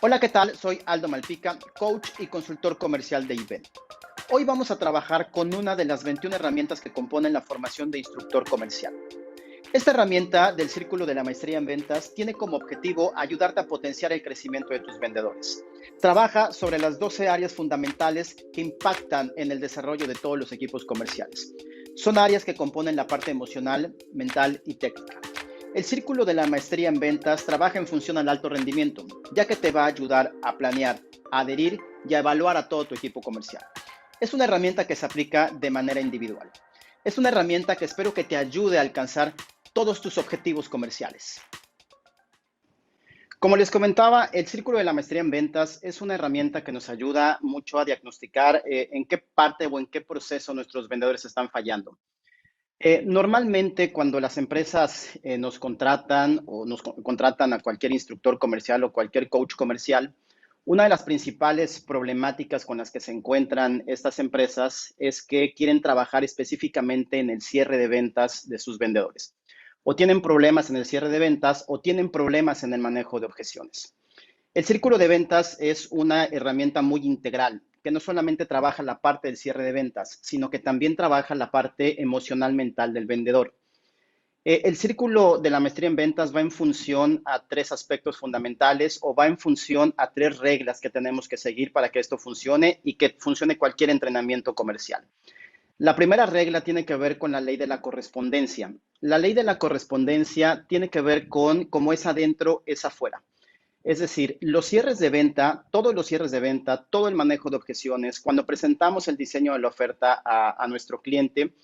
Hola, ¿qué tal? Soy Aldo Malpica, coach y consultor comercial de IBEN. Hoy vamos a trabajar con una de las 21 herramientas que componen la formación de instructor comercial. Esta herramienta del Círculo de la Maestría en Ventas tiene como objetivo ayudarte a potenciar el crecimiento de tus vendedores. Trabaja sobre las 12 áreas fundamentales que impactan en el desarrollo de todos los equipos comerciales. Son áreas que componen la parte emocional, mental y técnica. El Círculo de la Maestría en Ventas trabaja en función al alto rendimiento, ya que te va a ayudar a planear, a adherir y a evaluar a todo tu equipo comercial. Es una herramienta que se aplica de manera individual. Es una herramienta que espero que te ayude a alcanzar todos tus objetivos comerciales. Como les comentaba, el Círculo de la Maestría en Ventas es una herramienta que nos ayuda mucho a diagnosticar en qué parte o en qué proceso nuestros vendedores están fallando. Normalmente cuando las empresas nos contratan o contratan a cualquier instructor comercial o cualquier coach comercial, una de las principales problemáticas con las que se encuentran estas empresas es que quieren trabajar específicamente en el cierre de ventas de sus vendedores. O tienen problemas en el cierre de ventas o tienen problemas en el manejo de objeciones. El círculo de ventas es una herramienta muy integral, que no solamente trabaja la parte del cierre de ventas, sino que también trabaja la parte emocional mental del vendedor. El círculo de la maestría en ventas va en función a tres aspectos fundamentales o va en función a tres reglas que tenemos que seguir para que esto funcione y que funcione cualquier entrenamiento comercial. La primera regla tiene que ver con la ley de la correspondencia. La ley de la correspondencia tiene que ver con cómo es adentro, es afuera. Es decir, los cierres de venta, todos los cierres de venta, todo el manejo de objeciones, cuando presentamos el diseño de la oferta a nuestro cliente,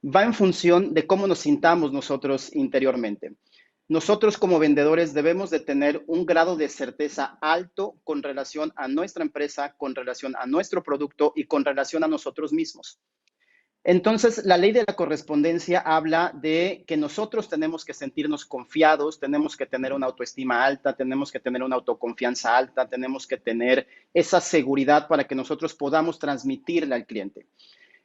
va en función de cómo nos sintamos nosotros interiormente. Nosotros como vendedores debemos de tener un grado de certeza alto con relación a nuestra empresa, con relación a nuestro producto y con relación a nosotros mismos. Entonces, la ley de la correspondencia habla de que nosotros tenemos que sentirnos confiados, tenemos que tener una autoestima alta, tenemos que tener una autoconfianza alta, tenemos que tener esa seguridad para que nosotros podamos transmitirle al cliente.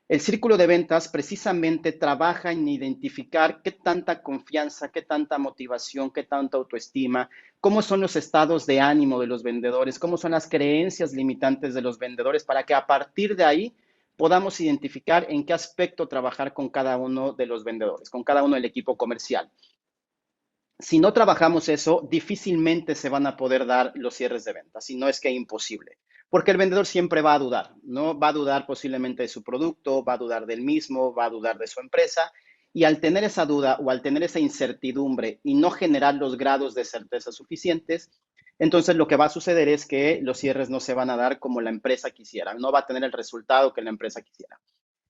El círculo de ventas precisamente trabaja en identificar qué tanta confianza, qué tanta motivación, qué tanta autoestima, cómo son los estados de ánimo de los vendedores, cómo son las creencias limitantes de los vendedores, para que a partir de ahí podamos identificar en qué aspecto trabajar con cada uno de los vendedores, con cada uno del equipo comercial. Si no trabajamos eso, difícilmente se van a poder dar los cierres de ventas, si no es que imposible, porque el vendedor siempre va a dudar, ¿no? Va a dudar posiblemente de su producto, va a dudar del mismo, va a dudar de su empresa, y al tener esa duda o al tener esa incertidumbre y no generar los grados de certeza suficientes, entonces lo que va a suceder es que los cierres no se van a dar como la empresa quisiera, no va a tener el resultado que la empresa quisiera.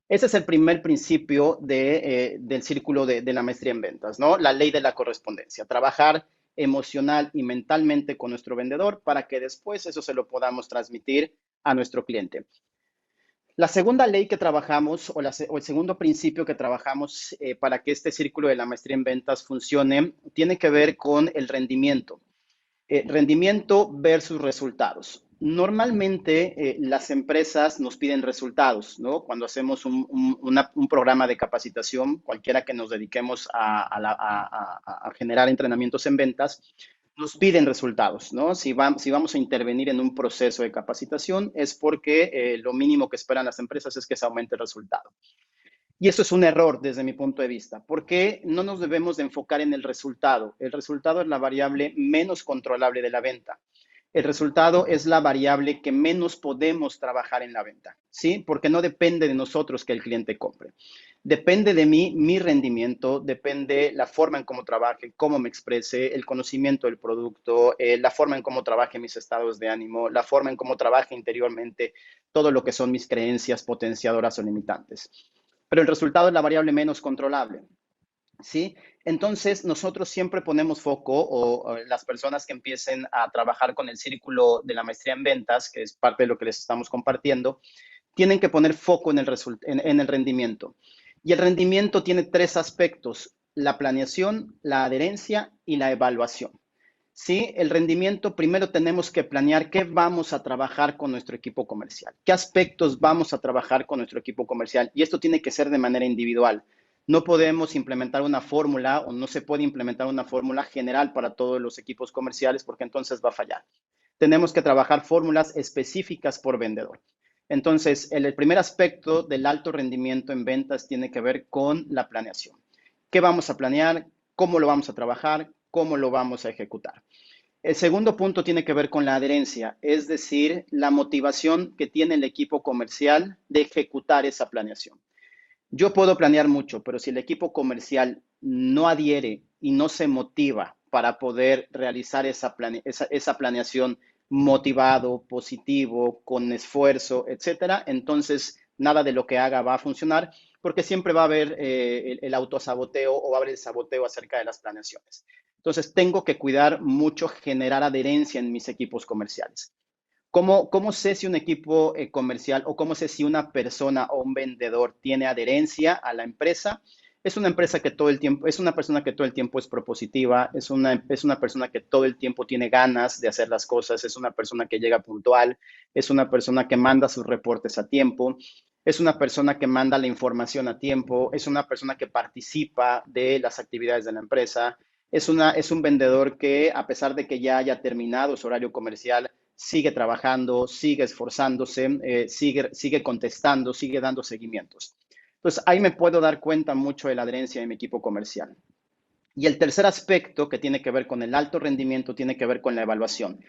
Ese es el primer principio del círculo de la maestría en ventas, ¿no? La ley de la correspondencia, trabajar emocional y mentalmente con nuestro vendedor para que después eso se lo podamos transmitir a nuestro cliente. La segunda ley que trabajamos o el segundo principio que trabajamos para que este círculo de la maestría en ventas funcione tiene que ver con el rendimiento. Rendimiento versus resultados. Normalmente las empresas nos piden resultados, ¿no? Cuando hacemos un programa de capacitación, cualquiera que nos dediquemos a generar entrenamientos en ventas, nos piden resultados, ¿no? Si vamos a intervenir en un proceso de capacitación es porque lo mínimo que esperan las empresas es que se aumente el resultado. Y eso es un error desde mi punto de vista, porque no nos debemos de enfocar en el resultado. El resultado es la variable menos controlable de la venta. El resultado es la variable que menos podemos trabajar en la venta, ¿sí? Porque no depende de nosotros que el cliente compre. Depende de mí, mi rendimiento, depende la forma en cómo trabaje, cómo me exprese, el conocimiento del producto, la forma en cómo trabaje mis estados de ánimo, la forma en cómo trabaje interiormente todo lo que son mis creencias potenciadoras o limitantes. Pero el resultado es la variable menos controlable, ¿sí? Entonces, nosotros siempre ponemos foco, o las personas que empiecen a trabajar con el círculo de la maestría en ventas, que es parte de lo que les estamos compartiendo, tienen que poner foco en el rendimiento. Y el rendimiento tiene tres aspectos: la planeación, la adherencia y la evaluación. Sí, el rendimiento, primero tenemos que planear qué vamos a trabajar con nuestro equipo comercial, qué aspectos vamos a trabajar con nuestro equipo comercial. Y esto tiene que ser de manera individual. No podemos implementar una fórmula o no se puede implementar una fórmula general para todos los equipos comerciales porque entonces va a fallar. tenemos que trabajar fórmulas específicas por vendedor. Entonces, el primer aspecto del alto rendimiento en ventas tiene que ver con la planeación. ¿Qué vamos a planear? ¿Cómo lo vamos a trabajar? ¿Cómo lo vamos a ejecutar? El segundo punto tiene que ver con la adherencia, es decir, la motivación que tiene el equipo comercial de ejecutar esa planeación. Yo puedo planear mucho, pero si el equipo comercial no adhiere y no se motiva para poder realizar esa planeación motivado, positivo, con esfuerzo, etcétera, entonces nada de lo que haga va a funcionar porque siempre va a haber el autosaboteo o va a haber el saboteo acerca de las planeaciones. Entonces tengo que cuidar mucho generar adherencia en mis equipos comerciales. ¿Cómo sé si un equipo comercial o cómo sé si una persona o un vendedor tiene adherencia a la empresa? Es una empresa que todo el tiempo, es una persona que todo el tiempo es propositiva, es una persona que todo el tiempo tiene ganas de hacer las cosas, es una persona que llega puntual, es una persona que manda sus reportes a tiempo, es una persona que manda la información a tiempo, es una persona que participa de las actividades de la empresa, es un vendedor que a pesar de que ya haya terminado su horario comercial, sigue trabajando, sigue esforzándose, sigue contestando, sigue dando seguimientos. Entonces, ahí me puedo dar cuenta mucho de la adherencia de mi equipo comercial. Y el tercer aspecto que tiene que ver con el alto rendimiento tiene que ver con la evaluación.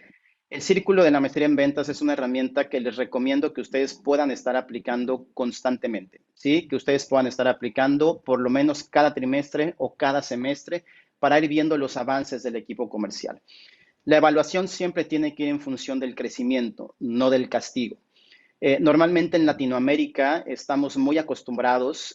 El círculo de la maestría en ventas es una herramienta que les recomiendo que ustedes puedan estar aplicando constantemente, ¿sí? Que ustedes puedan estar aplicando por lo menos cada trimestre o cada semestre para ir viendo los avances del equipo comercial. La evaluación siempre tiene que ir en función del crecimiento, no del castigo. Normalmente en Latinoamérica estamos muy acostumbrados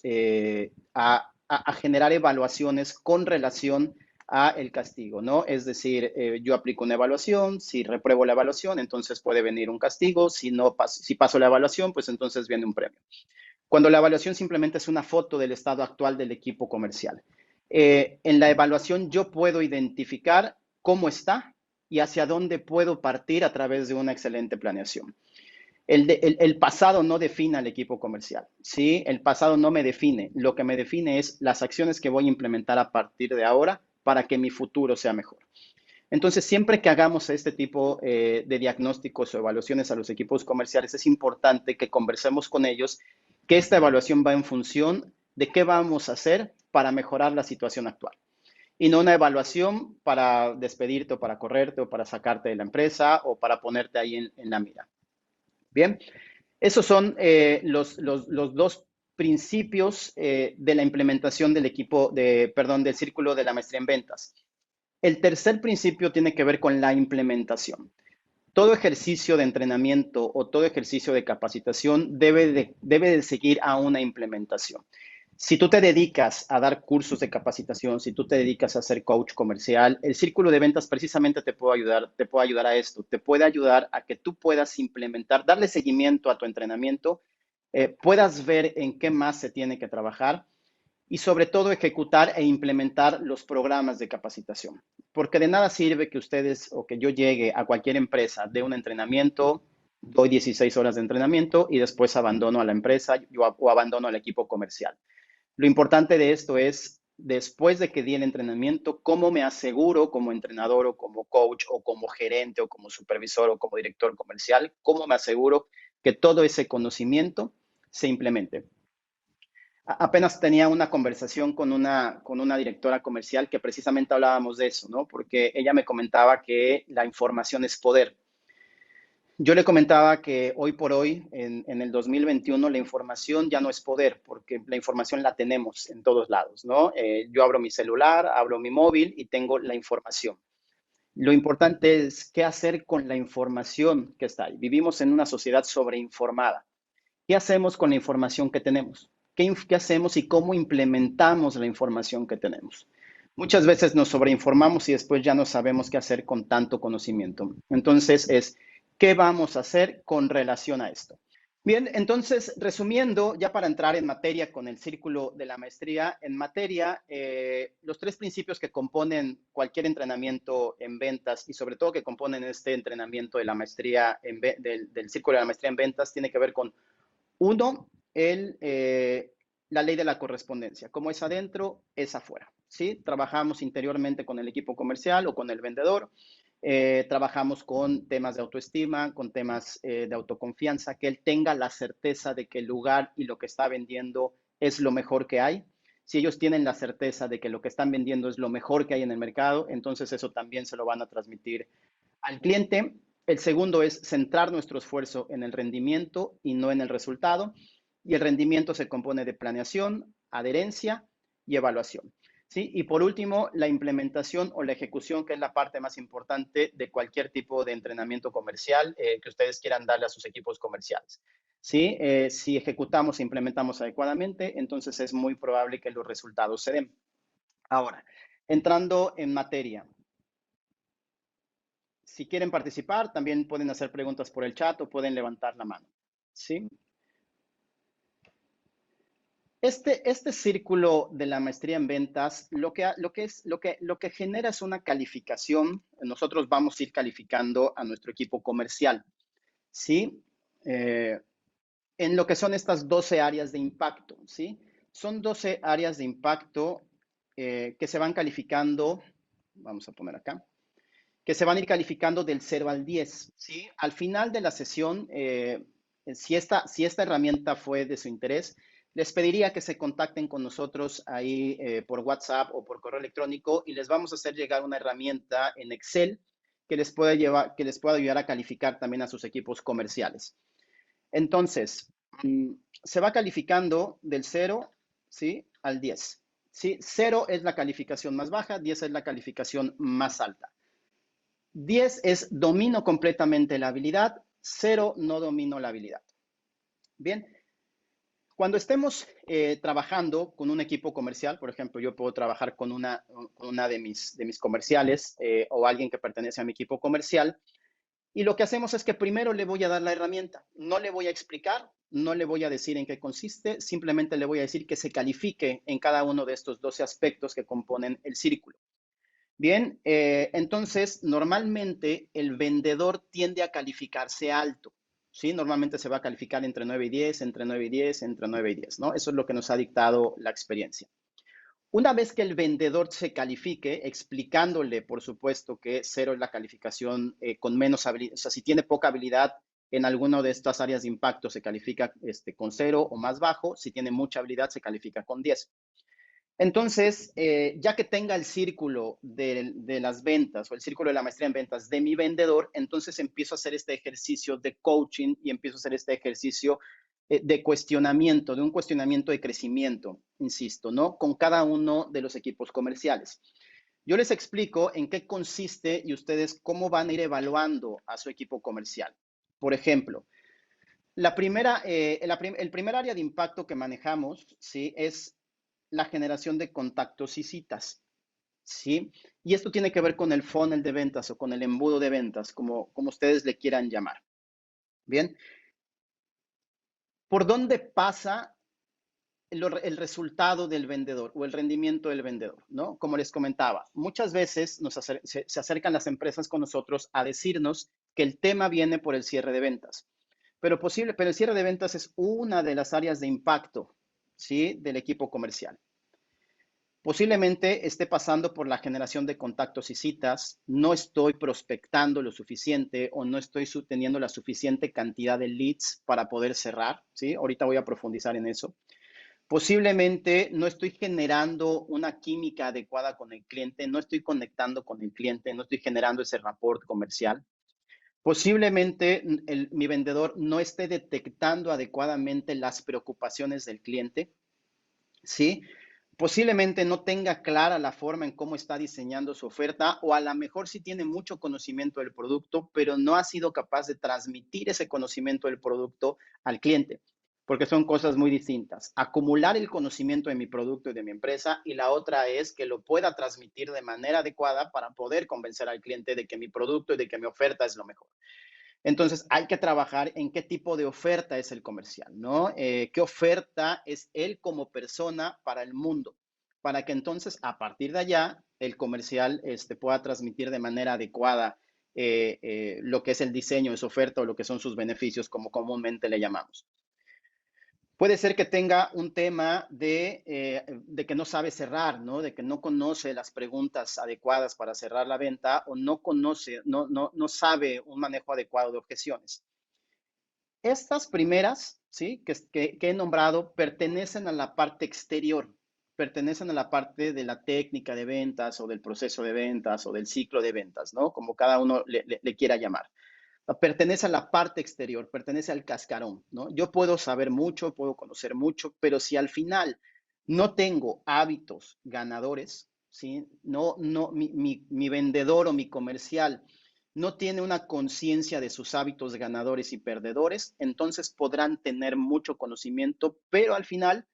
a generar evaluaciones con relación a el castigo, ¿no? Es decir, yo aplico una evaluación, si repruebo la evaluación, entonces puede venir un castigo, si paso la evaluación, pues entonces viene un premio. Cuando la evaluación simplemente es una foto del estado actual del equipo comercial. En la evaluación yo puedo identificar cómo está y hacia dónde puedo partir a través de una excelente planeación. El pasado no define al equipo comercial, ¿sí? El pasado no me define. Lo que me define es las acciones que voy a implementar a partir de ahora para que mi futuro sea mejor. Entonces, siempre que hagamos este tipo de diagnósticos o evaluaciones a los equipos comerciales, es importante que conversemos con ellos que esta evaluación va en función de qué vamos a hacer para mejorar la situación actual. Y no una evaluación para despedirte o para correrte o para sacarte de la empresa o para ponerte ahí en la mira. Bien, esos son los dos principios de la implementación del del círculo de la maestría en ventas. El tercer principio tiene que ver con la implementación. Todo ejercicio de entrenamiento o todo ejercicio de capacitación debe de seguir a una implementación. Si tú te dedicas a dar cursos de capacitación, si tú te dedicas a ser coach comercial, el círculo de ventas precisamente te puede ayudar a esto, te puede ayudar a que tú puedas implementar, darle seguimiento a tu entrenamiento, puedas ver en qué más se tiene que trabajar y sobre todo ejecutar e implementar los programas de capacitación. Porque de nada sirve que ustedes o que yo llegue a cualquier empresa de un entrenamiento, doy 16 horas de entrenamiento y después abandono a la empresa o abandono al equipo comercial. Lo importante de esto es, después de que di el entrenamiento, cómo me aseguro como entrenador o como coach o como gerente o como supervisor o como director comercial, cómo me aseguro que todo ese conocimiento se implemente. Apenas tenía una conversación con una directora comercial que precisamente hablábamos de eso, ¿no? Porque ella me comentaba que la información es poder. Yo le comentaba que hoy por hoy, en el 2021, la información ya no es poder, porque la información la tenemos en todos lados, ¿no? Yo abro mi celular, abro mi móvil y tengo la información. Lo importante es qué hacer con la información que está ahí. Vivimos en una sociedad sobreinformada. ¿Qué hacemos con la información que tenemos? ¿Qué hacemos y cómo implementamos la información que tenemos? Muchas veces nos sobreinformamos y después ya no sabemos qué hacer con tanto conocimiento. Entonces ¿qué vamos a hacer con relación a esto? Bien, entonces, resumiendo, ya para entrar en materia con el círculo de la maestría, en materia, los tres principios que componen cualquier entrenamiento en ventas y sobre todo que componen este entrenamiento de la maestría del círculo de la maestría en ventas tiene que ver con uno, la ley de la correspondencia. Como es adentro, es afuera. ¿Sí? Trabajamos interiormente con el equipo comercial o con el vendedor Trabajamos con temas de autoestima, con temas de autoconfianza, que él tenga la certeza de que el lugar y lo que está vendiendo es lo mejor que hay. Si ellos tienen la certeza de que lo que están vendiendo es lo mejor que hay en el mercado, entonces eso también se lo van a transmitir al cliente. El segundo es centrar nuestro esfuerzo en el rendimiento y no en el resultado. Y el rendimiento se compone de planeación, adherencia y evaluación. ¿Sí? Y por último, la implementación o la ejecución, que es la parte más importante de cualquier tipo de entrenamiento comercial que ustedes quieran darle a sus equipos comerciales. ¿Sí? Si ejecutamos e implementamos adecuadamente, entonces es muy probable que los resultados se den. Ahora, entrando en materia, si quieren participar, también pueden hacer preguntas por el chat o pueden levantar la mano. ¿Sí? Este círculo de la maestría en ventas, lo que genera es una calificación. Nosotros vamos a ir calificando a nuestro equipo comercial, ¿sí? En lo que son estas 12 áreas de impacto, ¿sí? Son 12 áreas de impacto que se van calificando, vamos a poner acá, que se van a ir calificando del 0 al 10, ¿sí? Al final de la sesión, si esta herramienta fue de su interés, les pediría que se contacten con nosotros ahí por WhatsApp o por correo electrónico y les vamos a hacer llegar una herramienta en Excel que les pueda ayudar a calificar también a sus equipos comerciales. Entonces, se va calificando del 0, ¿sí? Al 10. ¿Sí? 0 es la calificación más baja, 10 es la calificación más alta. 10 es domino completamente la habilidad, 0 no domino la habilidad. Bien, cuando estemos trabajando con un equipo comercial, por ejemplo, yo puedo trabajar con una de mis comerciales o alguien que pertenece a mi equipo comercial, y lo que hacemos es que primero le voy a dar la herramienta, no le voy a explicar, no le voy a decir en qué consiste, simplemente le voy a decir que se califique en cada uno de estos 12 aspectos que componen el círculo. Bien, entonces normalmente el vendedor tiende a calificarse alto, ¿sí? Normalmente se va a calificar entre 9 y 10, entre 9 y 10, entre 9 y 10, ¿no? Eso es lo que nos ha dictado la experiencia. Una vez que el vendedor se califique, explicándole, por supuesto, que 0 es la calificación con menos habilidad, o sea, si tiene poca habilidad en alguna de estas áreas de impacto, se califica con 0 o más bajo, si tiene mucha habilidad, se califica con 10. Entonces, ya que tenga el círculo de las ventas o el círculo de la maestría en ventas de mi vendedor, entonces empiezo a hacer este ejercicio de coaching y empiezo a hacer este ejercicio de cuestionamiento, de un cuestionamiento de crecimiento, insisto, ¿no? Con cada uno de los equipos comerciales. Yo les explico en qué consiste y ustedes cómo van a ir evaluando a su equipo comercial. Por ejemplo, el primer área de impacto que manejamos, ¿sí? Es la generación de contactos y citas, ¿sí? Y esto tiene que ver con el funnel de ventas o con el embudo de ventas, como ustedes le quieran llamar. Bien, ¿por dónde pasa el resultado del vendedor o el rendimiento del vendedor, ¿no? Como les comentaba, muchas veces se acercan las empresas con nosotros a decirnos que el tema viene por el cierre de ventas, pero el cierre de ventas es una de las áreas de impacto, ¿sí? Del equipo comercial. Posiblemente esté pasando por la generación de contactos y citas, no estoy prospectando lo suficiente o no estoy teniendo la suficiente cantidad de leads para poder cerrar, ¿sí? Ahorita voy a profundizar en eso. Posiblemente no estoy generando una química adecuada con el cliente, no estoy conectando con el cliente, no estoy generando ese rapport comercial. Posiblemente mi vendedor no esté detectando adecuadamente las preocupaciones del cliente, ¿sí? Posiblemente no tenga clara la forma en cómo está diseñando su oferta o a lo mejor sí tiene mucho conocimiento del producto, pero no ha sido capaz de transmitir ese conocimiento del producto al cliente, porque son cosas muy distintas. Acumular el conocimiento de mi producto y de mi empresa y la otra es que lo pueda transmitir de manera adecuada para poder convencer al cliente de que mi producto y de que mi oferta es lo mejor. Entonces, hay que trabajar en qué tipo de oferta es el comercial, ¿no? ¿Qué oferta es él como persona para el mundo? Para que entonces, a partir de allá, el comercial pueda transmitir de manera adecuada lo que es el diseño de su oferta o lo que son sus beneficios, como comúnmente le llamamos. Puede ser que tenga un tema de que no sabe cerrar, ¿no? De que no conoce las preguntas adecuadas para cerrar la venta o no conoce, no sabe un manejo adecuado de objeciones. Estas primeras, ¿sí? Que he nombrado, pertenecen a la parte exterior, pertenecen a la parte de la técnica de ventas o del proceso de ventas o del ciclo de ventas, ¿no? Como cada uno le quiera llamar. Pertenece a la parte exterior, pertenece al cascarón, ¿no? Yo puedo saber mucho, puedo conocer mucho, pero si al final no tengo hábitos ganadores, ¿sí? Mi vendedor o mi comercial no tiene una conciencia de sus hábitos ganadores y perdedores, entonces podrán tener mucho conocimiento, pero al final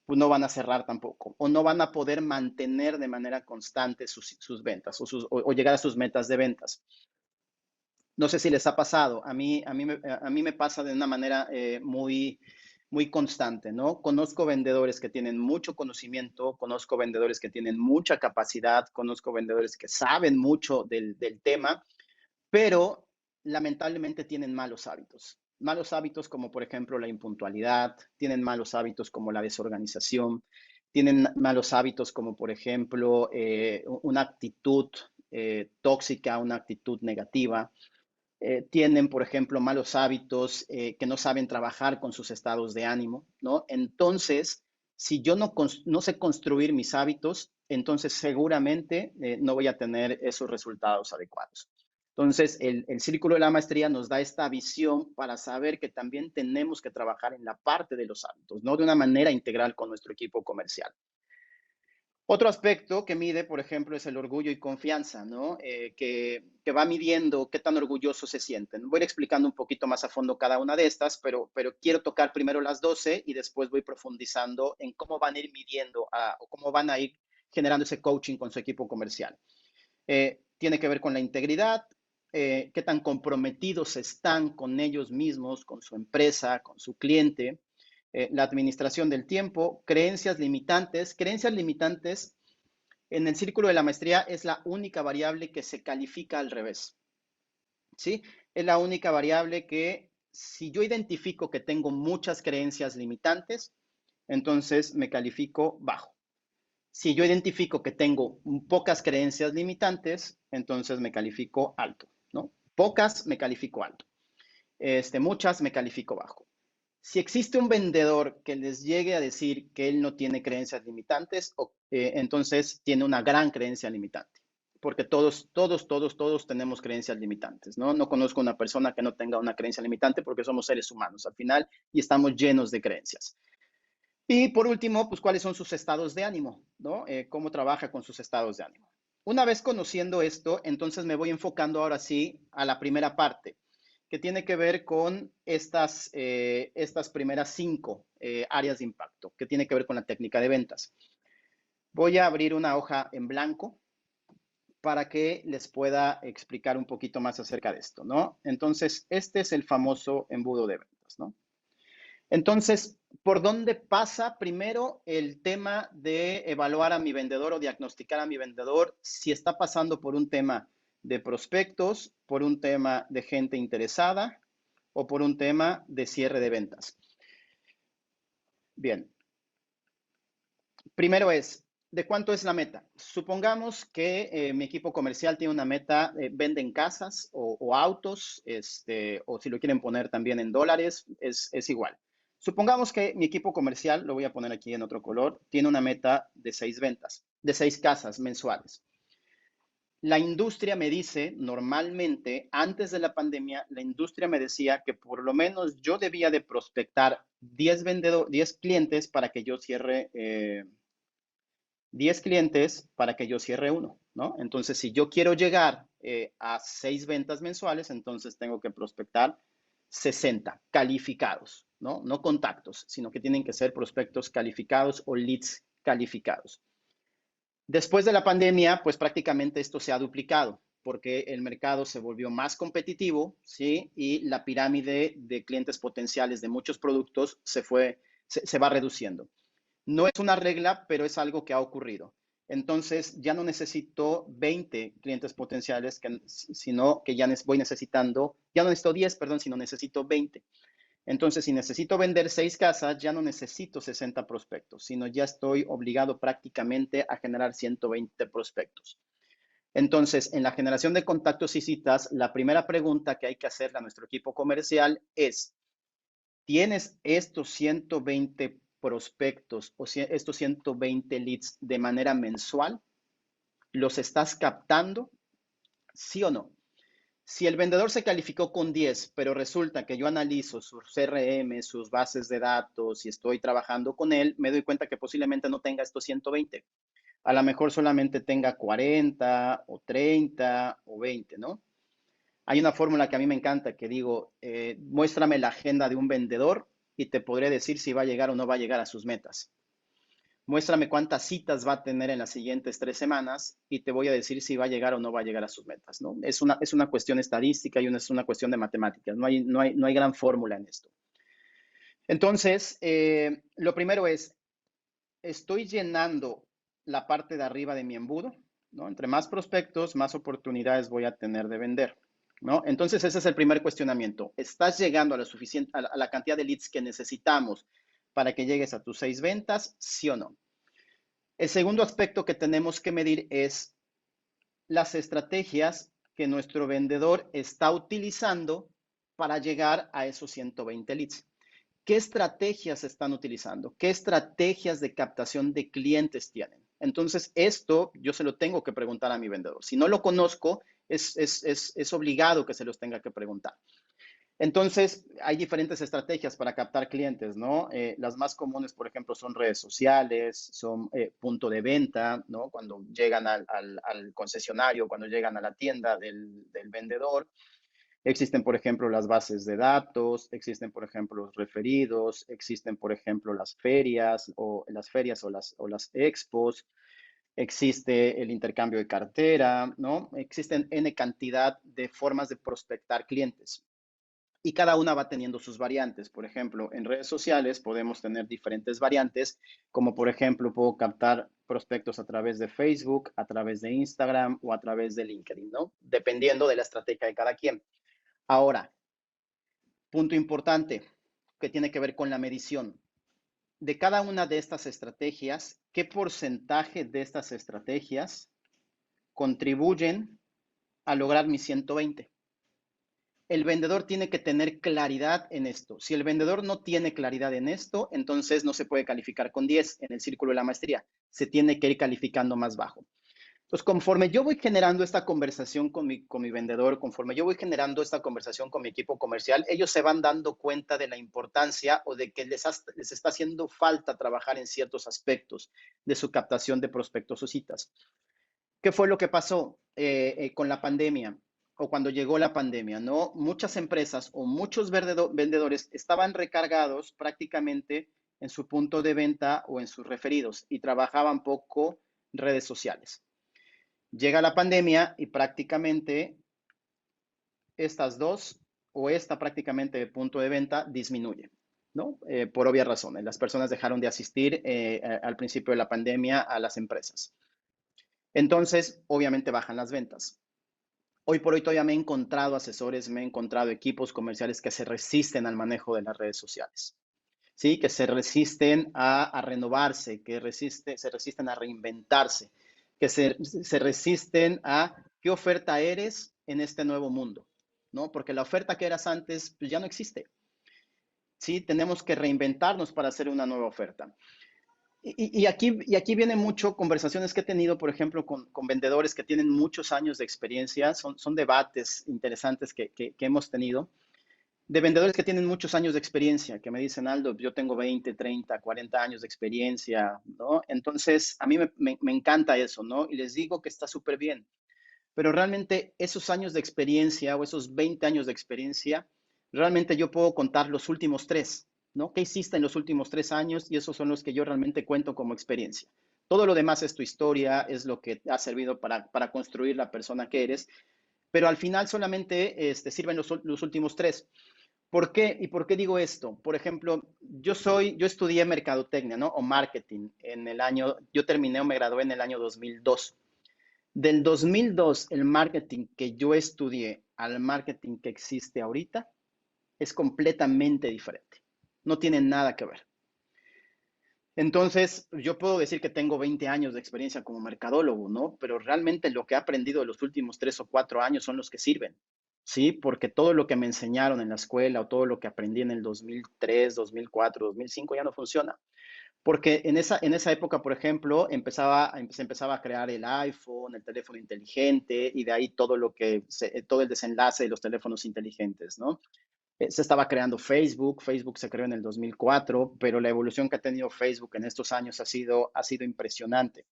pues no van a cerrar tampoco o no van a poder mantener de manera constante sus ventas o llegar a sus metas de ventas. No sé si les ha pasado, a mí me pasa de una manera muy constante, ¿no? Conozco vendedores que tienen mucho conocimiento, conozco vendedores que tienen mucha capacidad, conozco vendedores que saben mucho del tema, pero lamentablemente tienen malos hábitos. Malos hábitos como por ejemplo la impuntualidad, tienen malos hábitos como la desorganización, tienen malos hábitos como por ejemplo una actitud tóxica, una actitud negativa. Tienen, por ejemplo, malos hábitos, que no saben trabajar con sus estados de ánimo, ¿no? Entonces, si yo no sé construir mis hábitos, entonces seguramente no voy a tener esos resultados adecuados. Entonces, el círculo de la maestría nos da esta visión para saber que también tenemos que trabajar en la parte de los hábitos, no de una manera integral con nuestro equipo comercial. Otro aspecto que mide, por ejemplo, es el orgullo y confianza, ¿no? Que va midiendo qué tan orgullosos se sienten. Voy a ir explicando un poquito más a fondo cada una de estas, pero quiero tocar primero las 12 y después voy profundizando en cómo van a ir midiendo o cómo van a ir generando ese coaching con su equipo comercial. Tiene que ver con la integridad, qué tan comprometidos están con ellos mismos, con su empresa, con su cliente, la administración del tiempo, creencias limitantes. Creencias limitantes en el círculo de la maestría es la única variable que se califica al revés, ¿sí? Es la única variable que si yo identifico que tengo muchas creencias limitantes, entonces me califico bajo. Si yo identifico que tengo pocas creencias limitantes, entonces me califico alto, ¿no? Pocas me califico alto. Muchas me califico bajo. Si existe un vendedor que les llegue a decir que él no tiene creencias limitantes, entonces tiene una gran creencia limitante, porque todos tenemos creencias limitantes, ¿no? No conozco una persona que no tenga una creencia limitante porque somos seres humanos al final y estamos llenos de creencias. Y por último, pues cuáles son sus estados de ánimo, ¿no? Cómo trabaja con sus estados de ánimo. Una vez conociendo esto, entonces me voy enfocando ahora sí a la primera parte, que tiene que ver con estas primeras 5 áreas de impacto, que tiene que ver con la técnica de ventas. Voy a abrir una hoja en blanco para que les pueda explicar un poquito más acerca de esto, ¿no? Entonces, este es el famoso embudo de ventas, ¿no? Entonces, ¿por dónde pasa primero el tema de evaluar a mi vendedor o diagnosticar a mi vendedor si está pasando por un tema de prospectos, por un tema de gente interesada o por un tema de cierre de ventas? Bien, primero es, ¿de cuánto es la meta? Supongamos que mi equipo comercial tiene una meta, venden casas o autos, o si lo quieren poner también en dólares, es igual. Supongamos que mi equipo comercial, lo voy a poner aquí en otro color, tiene una meta de 6 ventas, de 6 casas mensuales. La industria me dice, normalmente, antes de la pandemia, la industria me decía que por lo menos yo debía de prospectar 10 clientes para que yo cierre 10 clientes para que yo cierre uno, ¿no? Entonces, si yo quiero llegar a 6 ventas mensuales, entonces tengo que prospectar 60 calificados, ¿no? No contactos, sino que tienen que ser prospectos calificados o leads calificados. Después de la pandemia, pues prácticamente esto se ha duplicado porque el mercado se volvió más competitivo, ¿sí? Y la pirámide de clientes potenciales de muchos productos se va reduciendo. No es una regla, pero es algo que ha ocurrido. Entonces, ya no necesito 20 clientes potenciales, sino que ya voy necesitando, ya no necesito 10, perdón, sino necesito 20. Entonces, si necesito vender 6 casas, ya no necesito 60 prospectos, sino ya estoy obligado prácticamente a generar 120 prospectos. Entonces, en la generación de contactos y citas, la primera pregunta que hay que hacerle a nuestro equipo comercial es, ¿tienes estos 120 prospectos o estos 120 leads de manera mensual? ¿Los estás captando? ¿Sí o no? Si el vendedor se calificó con 10, pero resulta que yo analizo sus CRM, sus bases de datos y estoy trabajando con él, me doy cuenta que posiblemente no tenga estos 120. A lo mejor solamente tenga 40 o 30 o 20, ¿no? Hay una fórmula que a mí me encanta que digo, muéstrame la agenda de un vendedor y te podré decir si va a llegar o no va a llegar a sus metas. Muéstrame cuántas citas va a tener en las siguientes 3 semanas y te voy a decir si va a llegar o no va a llegar a sus metas, ¿no? Es una cuestión estadística y es una cuestión de matemáticas. No hay gran fórmula en esto. Entonces, lo primero es, estoy llenando la parte de arriba de mi embudo, ¿no? Entre más prospectos, más oportunidades voy a tener de vender, ¿no? Entonces, ese es el primer cuestionamiento. ¿Estás llegando a la suficiente, a la cantidad de leads que necesitamos para que llegues a tus 6 ventas? ¿Sí o no? El segundo aspecto que tenemos que medir es las estrategias que nuestro vendedor está utilizando para llegar a esos 120 leads. ¿Qué estrategias están utilizando? ¿Qué estrategias de captación de clientes tienen? Entonces, esto yo se lo tengo que preguntar a mi vendedor. Si no lo conozco, es obligado que se los tenga que preguntar. Entonces, hay diferentes estrategias para captar clientes, ¿no? Las más comunes, por ejemplo, son redes sociales, son punto de venta, ¿no? Cuando llegan al concesionario, cuando llegan a la tienda del vendedor. Existen, por ejemplo, las bases de datos, existen, por ejemplo, los referidos, existen, por ejemplo, las ferias o las expos, existe el intercambio de cartera, ¿no? Existen N cantidad de formas de prospectar clientes y cada una va teniendo sus variantes. Por ejemplo, en redes sociales podemos tener diferentes variantes, como por ejemplo, puedo captar prospectos a través de Facebook, a través de Instagram o a través de LinkedIn, ¿no? Dependiendo de la estrategia de cada quien. Ahora, punto importante que tiene que ver con la medición. De cada una de estas estrategias, ¿qué porcentaje de estas estrategias contribuyen a lograr mi 120? El vendedor tiene que tener claridad en esto. Si el vendedor no tiene claridad en esto, entonces no se puede calificar con 10 en el círculo de la maestría. Se tiene que ir calificando más bajo. Entonces, conforme yo voy generando esta conversación con mi vendedor, conforme yo voy generando esta conversación con mi equipo comercial, ellos se van dando cuenta de la importancia o de que les está haciendo falta trabajar en ciertos aspectos de su captación de prospectos o citas. ¿Qué fue lo que pasó con la pandemia o cuando llegó la pandemia? ¿No? Muchas empresas o muchos vendedores estaban recargados prácticamente en su punto de venta o en sus referidos y trabajaban poco redes sociales. Llega la pandemia y prácticamente estas dos o esta prácticamente de punto de venta disminuye, ¿no? Por obvias razones. Las personas dejaron de asistir al principio de la pandemia a las empresas. Entonces, obviamente bajan las ventas. Hoy por hoy todavía me he encontrado asesores, me he encontrado equipos comerciales que se resisten al manejo de las redes sociales, ¿sí? Que se resisten a renovarse, se resisten a reinventarse, que se resisten a qué oferta eres en este nuevo mundo, ¿no? Porque la oferta que eras antes pues, ya no existe, ¿sí? Tenemos que reinventarnos para hacer una nueva oferta. Y aquí viene mucho conversaciones que he tenido, por ejemplo, con vendedores que tienen muchos años de experiencia, son debates interesantes que hemos tenido, de vendedores que tienen muchos años de experiencia, que me dicen, Aldo, yo tengo 20, 30, 40 años de experiencia, ¿no? Entonces, a mí me encanta eso, ¿no? Y les digo que está súper bien, pero realmente esos años de experiencia o esos 20 años de experiencia, realmente yo puedo contar los últimos 3, ¿no? ¿Qué hiciste en los últimos 3 años? Y esos son los que yo realmente cuento como experiencia. Todo lo demás es tu historia, es lo que ha servido para construir la persona que eres, pero al final solamente sirven los últimos 3. ¿Por qué? ¿Y por qué digo esto? Por ejemplo, yo estudié mercadotecnia, ¿no? O marketing yo terminé o me gradué en el año 2002. Del 2002, el marketing que yo estudié al marketing que existe ahorita, es completamente diferente. No tiene nada que ver. Entonces, yo puedo decir que tengo 20 años de experiencia como mercadólogo, ¿no? Pero realmente lo que he aprendido de los últimos 3 o 4 años son los que sirven, ¿sí? Porque todo lo que me enseñaron en la escuela o todo lo que aprendí en el 2003, 2004, 2005 ya no funciona. Porque en esa época, por ejemplo, se empezaba a crear el iPhone, el teléfono inteligente y de ahí todo el desenlace de los teléfonos inteligentes, ¿no? Se estaba creando Facebook, Facebook se creó en el 2004, pero la evolución que ha tenido Facebook en estos años ha sido impresionante,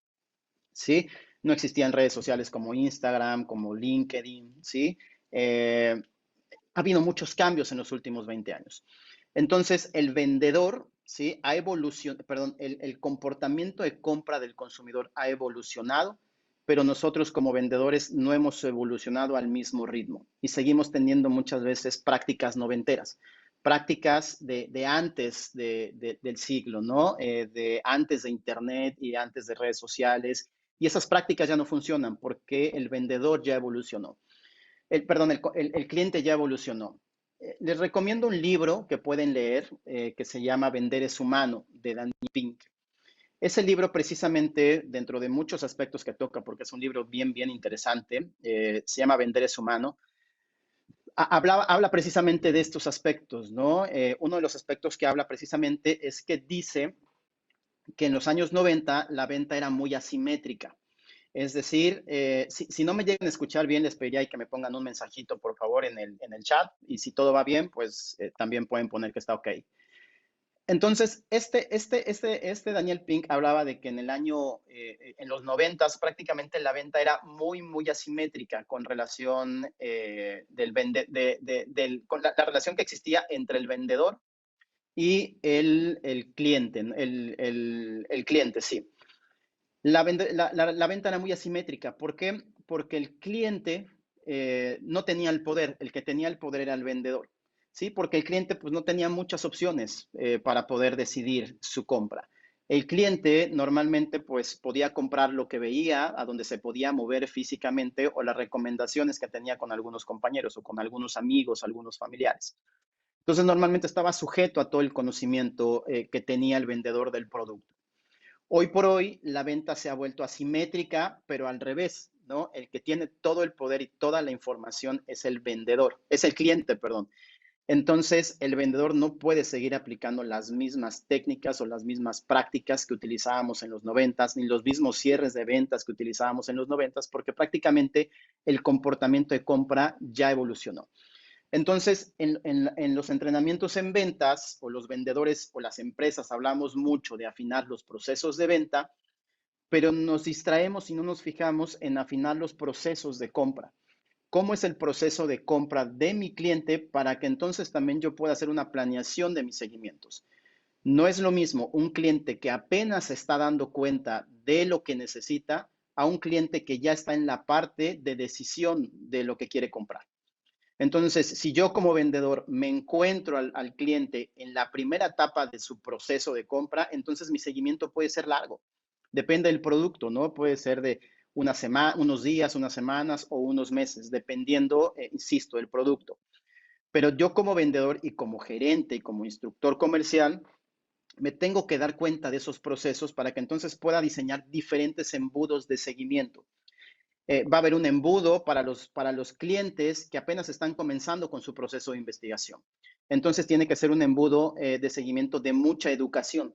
¿sí? No existían redes sociales como Instagram, como LinkedIn, ¿sí? Ha habido muchos cambios en los últimos 20 años. Entonces, el vendedor, ¿sí? Ha evolucionado, perdón, el comportamiento de compra del consumidor ha evolucionado, pero nosotros como vendedores no hemos evolucionado al mismo ritmo y seguimos teniendo muchas veces prácticas noventeras, prácticas de antes del siglo, ¿no? De antes de Internet y antes de redes sociales. Y esas prácticas ya no funcionan porque el vendedor ya evolucionó. Perdón, el cliente ya evolucionó. Les recomiendo un libro que pueden leer que se llama Vender es humano, de Daniel Pink. Ese libro precisamente, dentro de muchos aspectos que toca, porque es un libro bien, bien interesante, se llama Vender es humano, habla precisamente de estos aspectos, ¿no? Uno de los aspectos que habla precisamente es que dice que en los años 90 la venta era muy asimétrica. Es decir, si no me llegan a escuchar bien, les pediría que me pongan un mensajito, por favor, en el chat. Y si todo va bien, pues también pueden poner que está ok. Entonces, este Daniel Pink hablaba de que en los noventas, prácticamente la venta era muy, muy asimétrica con relación con la relación que existía entre el vendedor y el cliente, el cliente, sí. La venta era muy asimétrica. ¿Por qué? Porque el cliente no tenía el poder. El que tenía el poder era el vendedor. ¿Sí? Porque el cliente pues, no tenía muchas opciones para poder decidir su compra. El cliente normalmente pues, podía comprar lo que veía, a donde se podía mover físicamente o las recomendaciones que tenía con algunos compañeros o con algunos amigos, algunos familiares. Entonces, normalmente estaba sujeto a todo el conocimiento que tenía el vendedor del producto. Hoy por hoy la venta se ha vuelto asimétrica, pero al revés, ¿no? El que tiene todo el poder y toda la información es el vendedor, es el cliente, perdón. Entonces, el vendedor no puede seguir aplicando las mismas técnicas o las mismas prácticas que utilizábamos en los noventas, ni los mismos cierres de ventas que utilizábamos en los noventas, porque prácticamente el comportamiento de compra ya evolucionó. Entonces, en los entrenamientos en ventas, o los vendedores o las empresas hablamos mucho de afinar los procesos de venta, pero nos distraemos y no nos fijamos en afinar los procesos de compra. ¿Cómo es el proceso de compra de mi cliente para que entonces también yo pueda hacer una planeación de mis seguimientos? No es lo mismo un cliente que apenas se está dando cuenta de lo que necesita a un cliente que ya está en la parte de decisión de lo que quiere comprar. Entonces, si yo como vendedor me encuentro al cliente en la primera etapa de su proceso de compra, entonces mi seguimiento puede ser largo. Depende del producto, ¿no? Puede ser de una semana, unos días, unas semanas o unos meses, dependiendo, insisto, del producto. Pero yo como vendedor y como gerente y como instructor comercial, me tengo que dar cuenta de esos procesos para que entonces pueda diseñar diferentes embudos de seguimiento. Va a haber un embudo para los clientes que apenas están comenzando con su proceso de investigación. Entonces tiene que ser un embudo de seguimiento de mucha educación.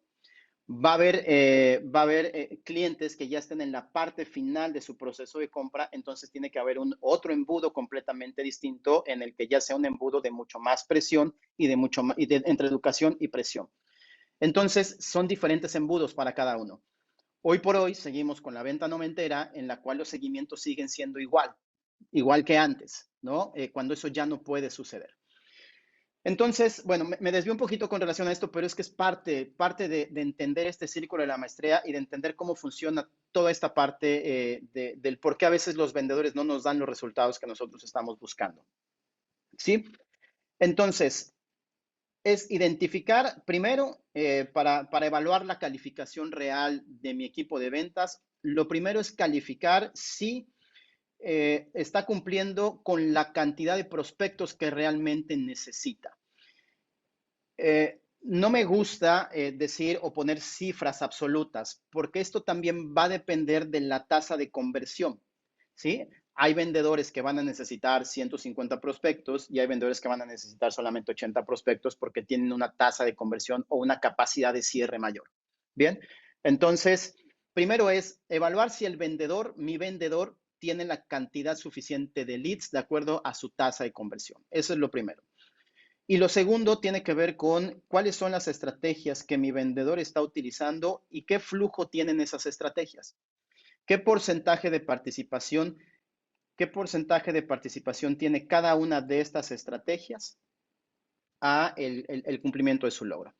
Va a haber clientes que ya estén en la parte final de su proceso de compra, entonces tiene que haber otro embudo completamente distinto en el que ya sea un embudo de mucho más presión y entre educación y presión. Entonces son diferentes embudos para cada uno. Hoy por hoy seguimos con la venta noventera en la cual los seguimientos siguen siendo igual que antes, ¿no? Cuando eso ya no puede suceder. Entonces, bueno, me desvío un poquito con relación a esto, pero es que es parte de entender este círculo de la maestría y de entender cómo funciona toda esta parte del por qué a veces los vendedores no nos dan los resultados que nosotros estamos buscando. ¿Sí? Entonces, es identificar primero, para evaluar la calificación real de mi equipo de ventas, lo primero es calificar si está cumpliendo con la cantidad de prospectos que realmente necesita. No me gusta decir o poner cifras absolutas, porque esto también va a depender de la tasa de conversión, ¿sí? Hay vendedores que van a necesitar 150 prospectos y hay vendedores que van a necesitar solamente 80 prospectos porque tienen una tasa de conversión o una capacidad de cierre mayor. Bien, entonces, primero es evaluar si el vendedor, mi vendedor, tiene la cantidad suficiente de leads de acuerdo a su tasa de conversión. Eso es lo primero. Y lo segundo tiene que ver con cuáles son las estrategias que mi vendedor está utilizando y qué flujo tienen esas estrategias. ¿Qué porcentaje de participación, qué porcentaje de participación tiene cada una de estas estrategias a el cumplimiento de su logro?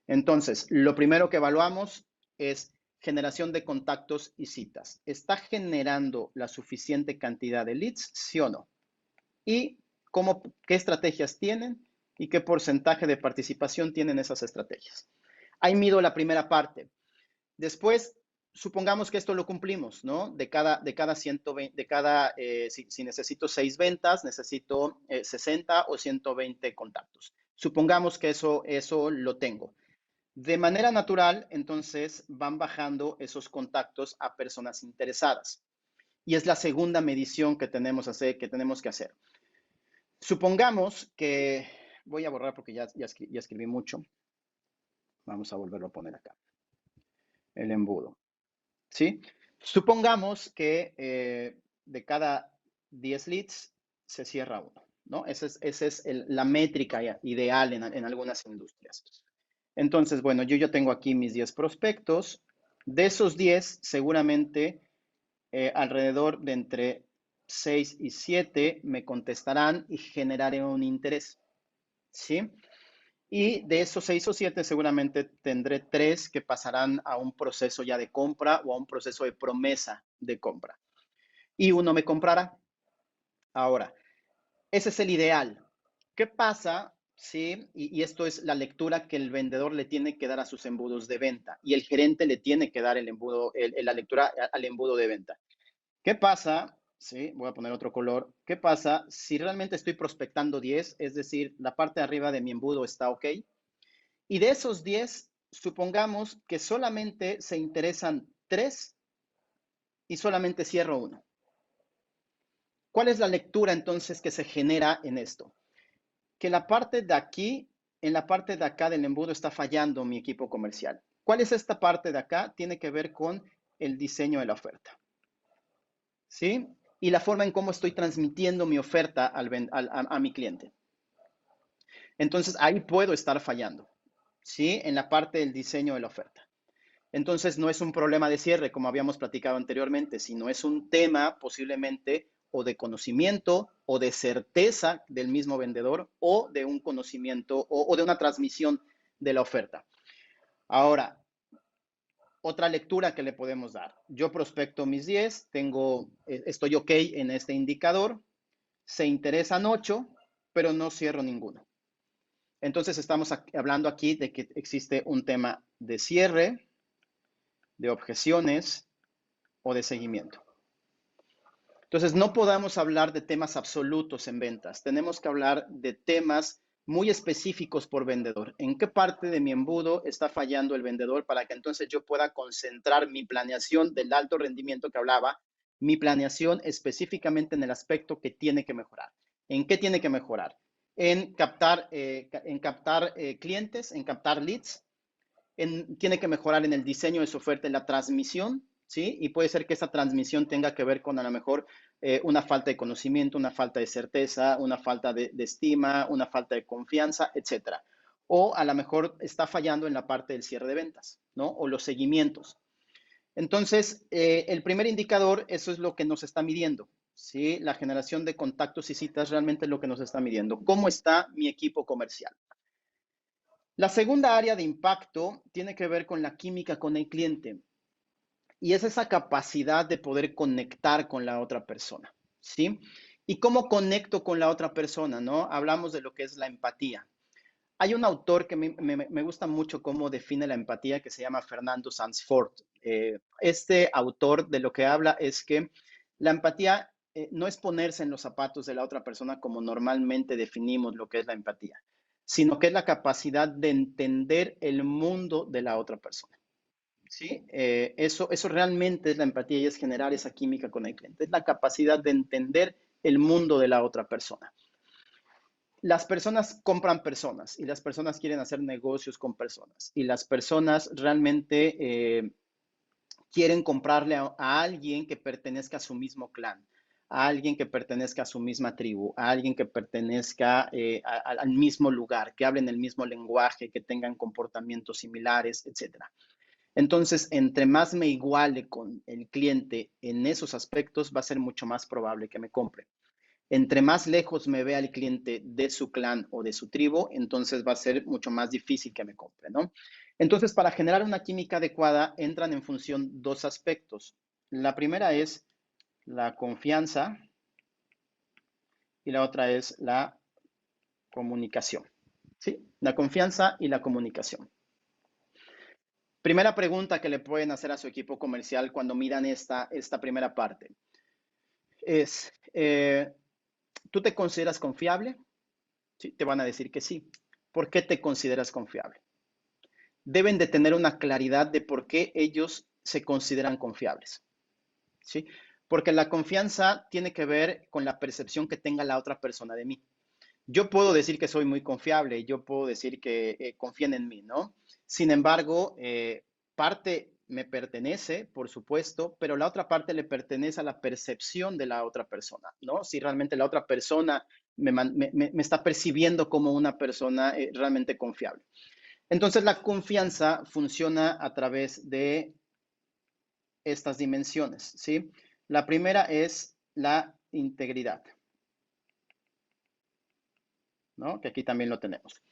Entonces, lo primero que evaluamos es generación de contactos y citas. ¿Está generando la suficiente cantidad de leads, sí o no? Y qué estrategias tienen y qué porcentaje de participación tienen esas estrategias. Ahí mido la primera parte. Después, supongamos que esto lo cumplimos, ¿no? De cada 120, si necesito 6 ventas, necesito 60 o 120 contactos. Supongamos que eso lo tengo. De manera natural, entonces, van bajando esos contactos a personas interesadas. Y es la segunda medición que tenemos que hacer. Supongamos que, voy a borrar porque ya escribí mucho. Vamos a volverlo a poner acá. El embudo. ¿Sí? Supongamos que de cada 10 leads se cierra uno, ¿no? Esa es la métrica ideal en algunas industrias. Entonces, bueno, yo ya tengo aquí mis 10 prospectos. De esos 10, seguramente alrededor de entre 6 y 7 me contestarán y generaré un interés, ¿sí? Y de esos 6 o 7 seguramente tendré 3 que pasarán a un proceso ya de compra o a un proceso de promesa de compra. Y uno me comprará. Ahora, ese es el ideal. ¿Qué pasa? Sí, y esto es la lectura que el vendedor le tiene que dar a sus embudos de venta y el gerente le tiene que dar la lectura al embudo de venta. ¿Qué pasa? Sí, voy a poner otro color. ¿Qué pasa si realmente estoy prospectando 10? Es decir, la parte de arriba de mi embudo está ok. Y de esos 10, supongamos que solamente se interesan 3 y solamente cierro uno. ¿Cuál es la lectura entonces que se genera en esto? Que la parte de aquí, en la parte de acá del embudo está fallando mi equipo comercial. ¿Cuál es esta parte de acá? Tiene que ver con el diseño de la oferta. ¿Sí? Y la forma en cómo estoy transmitiendo mi oferta a mi cliente. Entonces ahí puedo estar fallando. ¿Sí? En la parte del diseño de la oferta. Entonces, no es un problema de cierre, como habíamos platicado anteriormente, sino es un tema posiblemente o de conocimiento o de certeza del mismo vendedor o de un conocimiento o de una transmisión de la oferta. Ahora, otra lectura que le podemos dar. Yo prospecto mis 10, estoy ok en este indicador, se interesan 8, pero no cierro ninguno. Entonces, estamos hablando aquí de que existe un tema de cierre, de objeciones o de seguimiento. Entonces, no podamos hablar de temas absolutos en ventas. Tenemos que hablar de temas muy específicos por vendedor. ¿En qué parte de mi embudo está fallando el vendedor para que entonces yo pueda concentrar mi planeación del alto rendimiento que hablaba, mi planeación específicamente en el aspecto que tiene que mejorar? ¿En qué tiene que mejorar? En captar clientes, en captar leads, tiene que mejorar en el diseño de su oferta, en la transmisión, ¿sí? Y puede ser que esa transmisión tenga que ver con a lo mejor una falta de conocimiento, una falta de certeza, una falta de estima, una falta de confianza, etcétera. O a lo mejor está fallando en la parte del cierre de ventas, ¿no? O los seguimientos. Entonces, el primer indicador, eso es lo que nos está midiendo, ¿sí? La generación de contactos y citas realmente es lo que nos está midiendo. ¿Cómo está mi equipo comercial? La segunda área de impacto tiene que ver con la química con el cliente y es esa capacidad de poder conectar con la otra persona, ¿sí? ¿Y cómo conecto con la otra persona, no? Hablamos de lo que es la empatía. Hay un autor que me gusta mucho cómo define la empatía que se llama Fernando Sanz Ford. Este autor de lo que habla es que la empatía no es ponerse en los zapatos de la otra persona como normalmente definimos lo que es la empatía, sino que es la capacidad de entender el mundo de la otra persona. ¿Sí? Eso realmente es la empatía y es generar esa química con el cliente. Es la capacidad de entender el mundo de la otra persona. Las personas compran personas y las personas quieren hacer negocios con personas y las personas realmente quieren comprarle a alguien que pertenezca a su mismo clan, a alguien que pertenezca a su misma tribu, a alguien que pertenezca al mismo lugar, que hablen el mismo lenguaje, que tengan comportamientos similares, etcétera. Entonces, entre más me iguale con el cliente en esos aspectos, va a ser mucho más probable que me compre. Entre más lejos me vea el cliente de su clan o de su tribu, entonces va a ser mucho más difícil que me compre, ¿no? Entonces, para generar una química adecuada, entran en función dos aspectos. La primera es la confianza y la otra es la comunicación, ¿sí? La confianza y la comunicación. Primera pregunta que le pueden hacer a su equipo comercial cuando miran esta primera parte es, ¿tú te consideras confiable? Sí, te van a decir que sí. ¿Por qué te consideras confiable? Deben de tener una claridad de por qué ellos se consideran confiables, ¿sí? Porque la confianza tiene que ver con la percepción que tenga la otra persona de mí. Yo puedo decir que soy muy confiable, yo puedo decir que confían en mí, ¿no? Sin embargo, parte me pertenece, por supuesto, pero la otra parte le pertenece a la percepción de la otra persona, ¿no? Si realmente la otra persona me está percibiendo como una persona realmente confiable. Entonces, la confianza funciona a través de estas dimensiones, ¿sí? La primera es la integridad, ¿no? Que aquí también lo tenemos.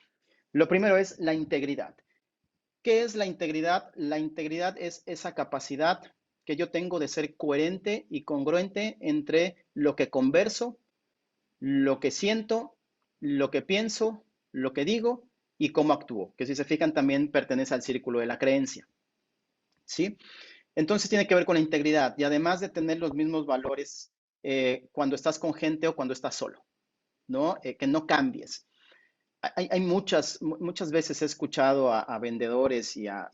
Lo primero es la integridad. ¿Qué es la integridad? La integridad es esa capacidad que yo tengo de ser coherente y congruente entre lo que converso, lo que siento, lo que pienso, lo que digo y cómo actúo, que si se fijan también pertenece al círculo de la creencia, ¿sí? Entonces tiene que ver con la integridad y además de tener los mismos valores cuando estás con gente o cuando estás solo, ¿no? Que no cambies. Hay muchas veces he escuchado a vendedores y a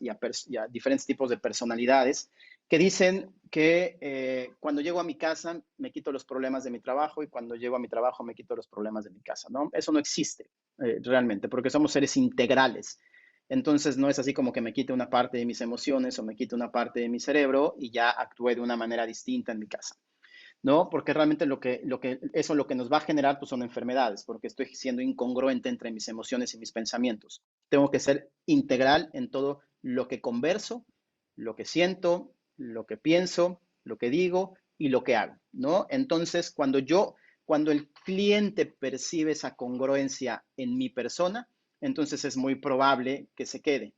diferentes tipos de personalidades que dicen que cuando llego a mi casa me quito los problemas de mi trabajo y cuando llego a mi trabajo me quito los problemas de mi casa, ¿no? Eso no existe realmente porque somos seres integrales. Entonces no es así como que me quite una parte de mis emociones o me quite una parte de mi cerebro y ya actúe de una manera distinta en mi casa. ¿No? Porque realmente eso lo que nos va a generar pues, son enfermedades, porque estoy siendo incongruente entre mis emociones y mis pensamientos. Tengo que ser integral en todo lo que converso, lo que siento, lo que pienso, lo que digo y lo que hago, ¿no? Entonces, cuando el cliente percibe esa congruencia en mi persona, entonces es muy probable que se quede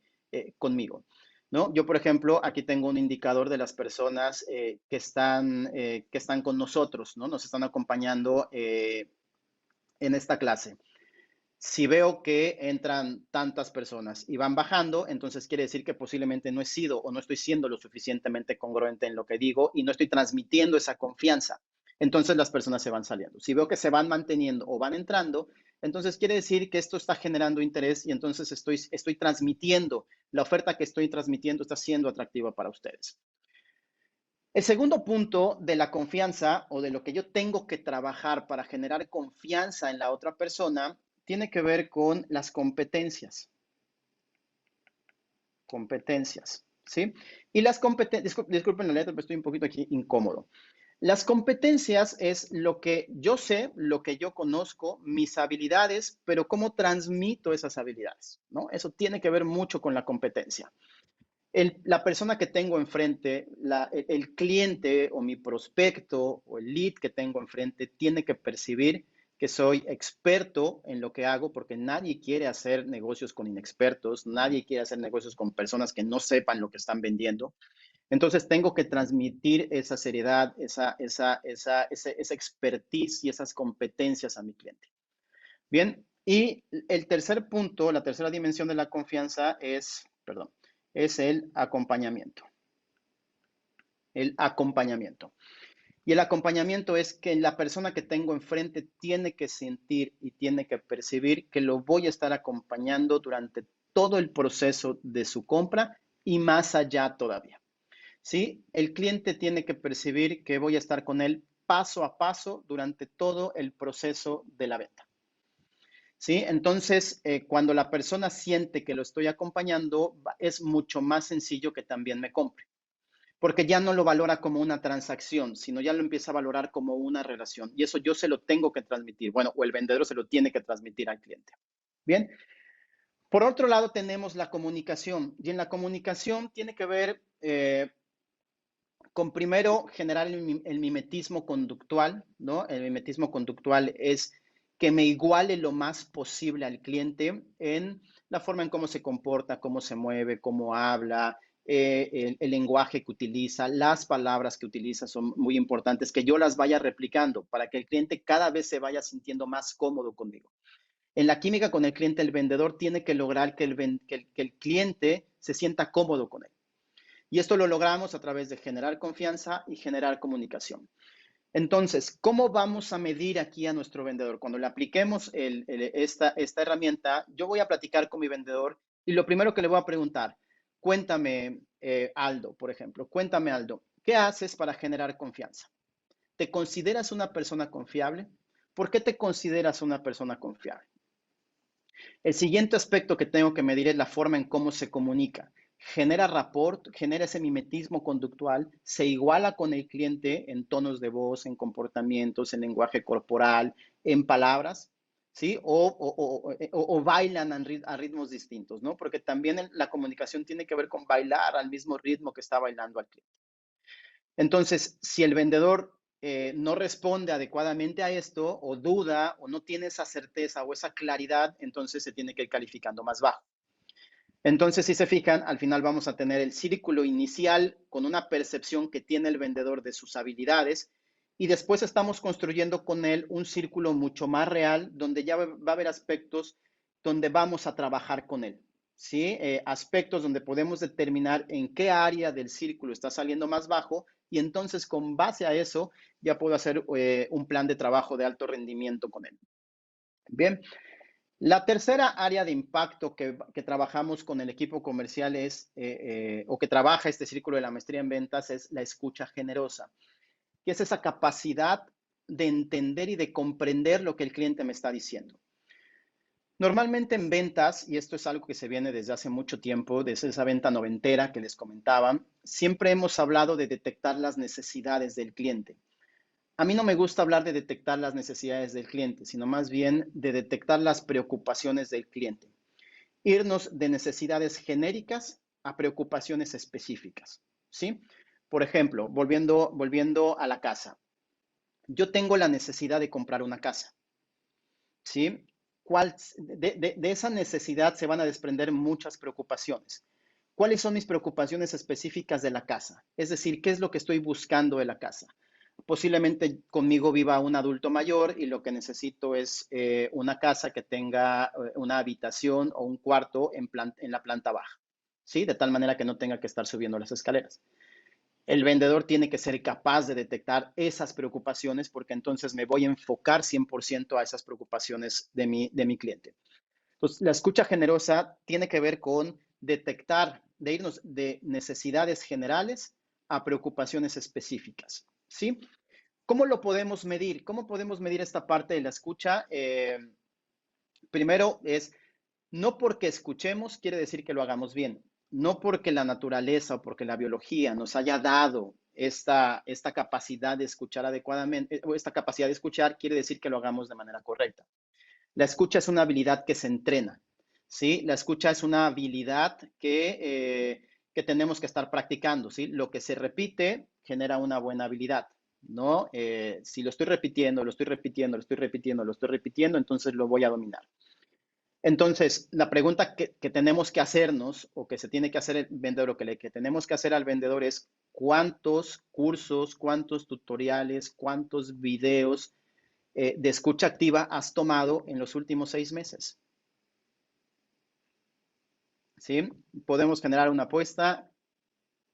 conmigo. ¿No? Yo, por ejemplo, aquí tengo un indicador de las personas que están con nosotros, ¿no? Nos están acompañando en esta clase. Si veo que entran tantas personas y van bajando, entonces quiere decir que posiblemente no he sido o no estoy siendo lo suficientemente congruente en lo que digo y no estoy transmitiendo esa confianza. Entonces las personas se van saliendo. Si veo que se van manteniendo o van entrando, entonces quiere decir que esto está generando interés y entonces estoy transmitiendo, la oferta que estoy transmitiendo está siendo atractiva para ustedes. El segundo punto de la confianza o de lo que yo tengo que trabajar para generar confianza en la otra persona tiene que ver con las competencias. Competencias, ¿sí? Y las competencias, disculpen la letra, pero estoy un poquito aquí incómodo. Las competencias es lo que yo sé, lo que yo conozco, mis habilidades, pero cómo transmito esas habilidades, ¿no? Eso tiene que ver mucho con la competencia. La persona que tengo enfrente, el cliente o mi prospecto o el lead que tengo enfrente tiene que percibir que soy experto en lo que hago porque nadie quiere hacer negocios con inexpertos, nadie quiere hacer negocios con personas que no sepan lo que están vendiendo. Entonces tengo que transmitir esa seriedad, esa expertise y esas competencias a mi cliente. Bien, y el tercer punto, la tercera dimensión de la confianza es el acompañamiento. El acompañamiento. Y el acompañamiento es que la persona que tengo enfrente tiene que sentir y tiene que percibir que lo voy a estar acompañando durante todo el proceso de su compra y más allá todavía. ¿Sí? El cliente tiene que percibir que voy a estar con él paso a paso durante todo el proceso de la venta. ¿Sí? Entonces, cuando la persona siente que lo estoy acompañando, es mucho más sencillo que también me compre, porque ya no lo valora como una transacción, sino ya lo empieza a valorar como una relación. Y eso yo se lo tengo que transmitir, bueno, o el vendedor se lo tiene que transmitir al cliente. Bien. Por otro lado, tenemos la comunicación. Y en la comunicación tiene que ver con primero generar el mimetismo conductual, ¿no? El mimetismo conductual es que me iguale lo más posible al cliente en la forma en cómo se comporta, cómo se mueve, cómo habla, el lenguaje que utiliza, las palabras que utiliza son muy importantes, que yo las vaya replicando para que el cliente cada vez se vaya sintiendo más cómodo conmigo. En la química con el cliente, el vendedor tiene que lograr que el cliente se sienta cómodo con él. Y esto lo logramos a través de generar confianza y generar comunicación. Entonces, ¿cómo vamos a medir aquí a nuestro vendedor? Cuando le apliquemos esta herramienta, yo voy a platicar con mi vendedor y lo primero que le voy a preguntar, cuéntame, Aldo, por ejemplo, cuéntame, Aldo, ¿qué haces para generar confianza? ¿Te consideras una persona confiable? ¿Por qué te consideras una persona confiable? El siguiente aspecto que tengo que medir es la forma en cómo se comunica. Genera rapport, genera ese mimetismo conductual, se iguala con el cliente en tonos de voz, en comportamientos, en lenguaje corporal, en palabras, ¿sí? O bailan a ritmos distintos, ¿no? Porque también la comunicación tiene que ver con bailar al mismo ritmo que está bailando al cliente. Entonces, si el vendedor no responde adecuadamente a esto, o duda, o no tiene esa certeza o esa claridad, entonces se tiene que ir calificando más bajo. Entonces, si se fijan, al final vamos a tener el círculo inicial con una percepción que tiene el vendedor de sus habilidades y después estamos construyendo con él un círculo mucho más real donde ya va a haber aspectos donde vamos a trabajar con él. ¿Sí? Aspectos donde podemos determinar en qué área del círculo está saliendo más bajo y entonces con base a eso ya puedo hacer un plan de trabajo de alto rendimiento con él. Bien, la tercera área de impacto que trabajamos con el equipo comercial es, o que trabaja este círculo de la maestría en ventas, es la escucha generosa, que es esa capacidad de entender y de comprender lo que el cliente me está diciendo. Normalmente en ventas, y esto es algo que se viene desde hace mucho tiempo, desde esa venta noventera que les comentaba, siempre hemos hablado de detectar las necesidades del cliente. A mí no me gusta hablar de detectar las necesidades del cliente, sino más bien de detectar las preocupaciones del cliente. Irnos de necesidades genéricas a preocupaciones específicas, ¿sí? Por ejemplo, volviendo a la casa. Yo tengo la necesidad de comprar una casa, ¿sí? De esa necesidad se van a desprender muchas preocupaciones. ¿Cuáles son mis preocupaciones específicas de la casa? Es decir, ¿qué es lo que estoy buscando de la casa? Posiblemente conmigo viva un adulto mayor y lo que necesito es una casa que tenga una habitación o un cuarto en la planta baja, ¿sí? De tal manera que no tenga que estar subiendo las escaleras. El vendedor tiene que ser capaz de detectar esas preocupaciones porque entonces me voy a enfocar 100% a esas preocupaciones de mi cliente. Entonces, la escucha generosa tiene que ver con detectar, de irnos de necesidades generales a preocupaciones específicas, ¿sí? ¿Cómo lo podemos medir? ¿Cómo podemos medir esta parte de la escucha? Primero es, no porque escuchemos quiere decir que lo hagamos bien. No porque la naturaleza o porque la biología nos haya dado esta capacidad de escuchar adecuadamente, o esta capacidad de escuchar quiere decir que lo hagamos de manera correcta. La escucha es una habilidad que se entrena, ¿sí? La escucha es una habilidad que tenemos que estar practicando, ¿sí? Lo que se repite genera una buena habilidad, ¿no? Si lo estoy repitiendo, lo estoy repitiendo, lo estoy repitiendo, lo estoy repitiendo, entonces lo voy a dominar. Entonces, la pregunta que tenemos que hacernos o que se tiene que hacer el vendedor o que tenemos que hacer al vendedor es cuántos cursos, cuántos tutoriales, cuántos videos de escucha activa has tomado en los últimos 6 meses. ¿Sí? Podemos generar una apuesta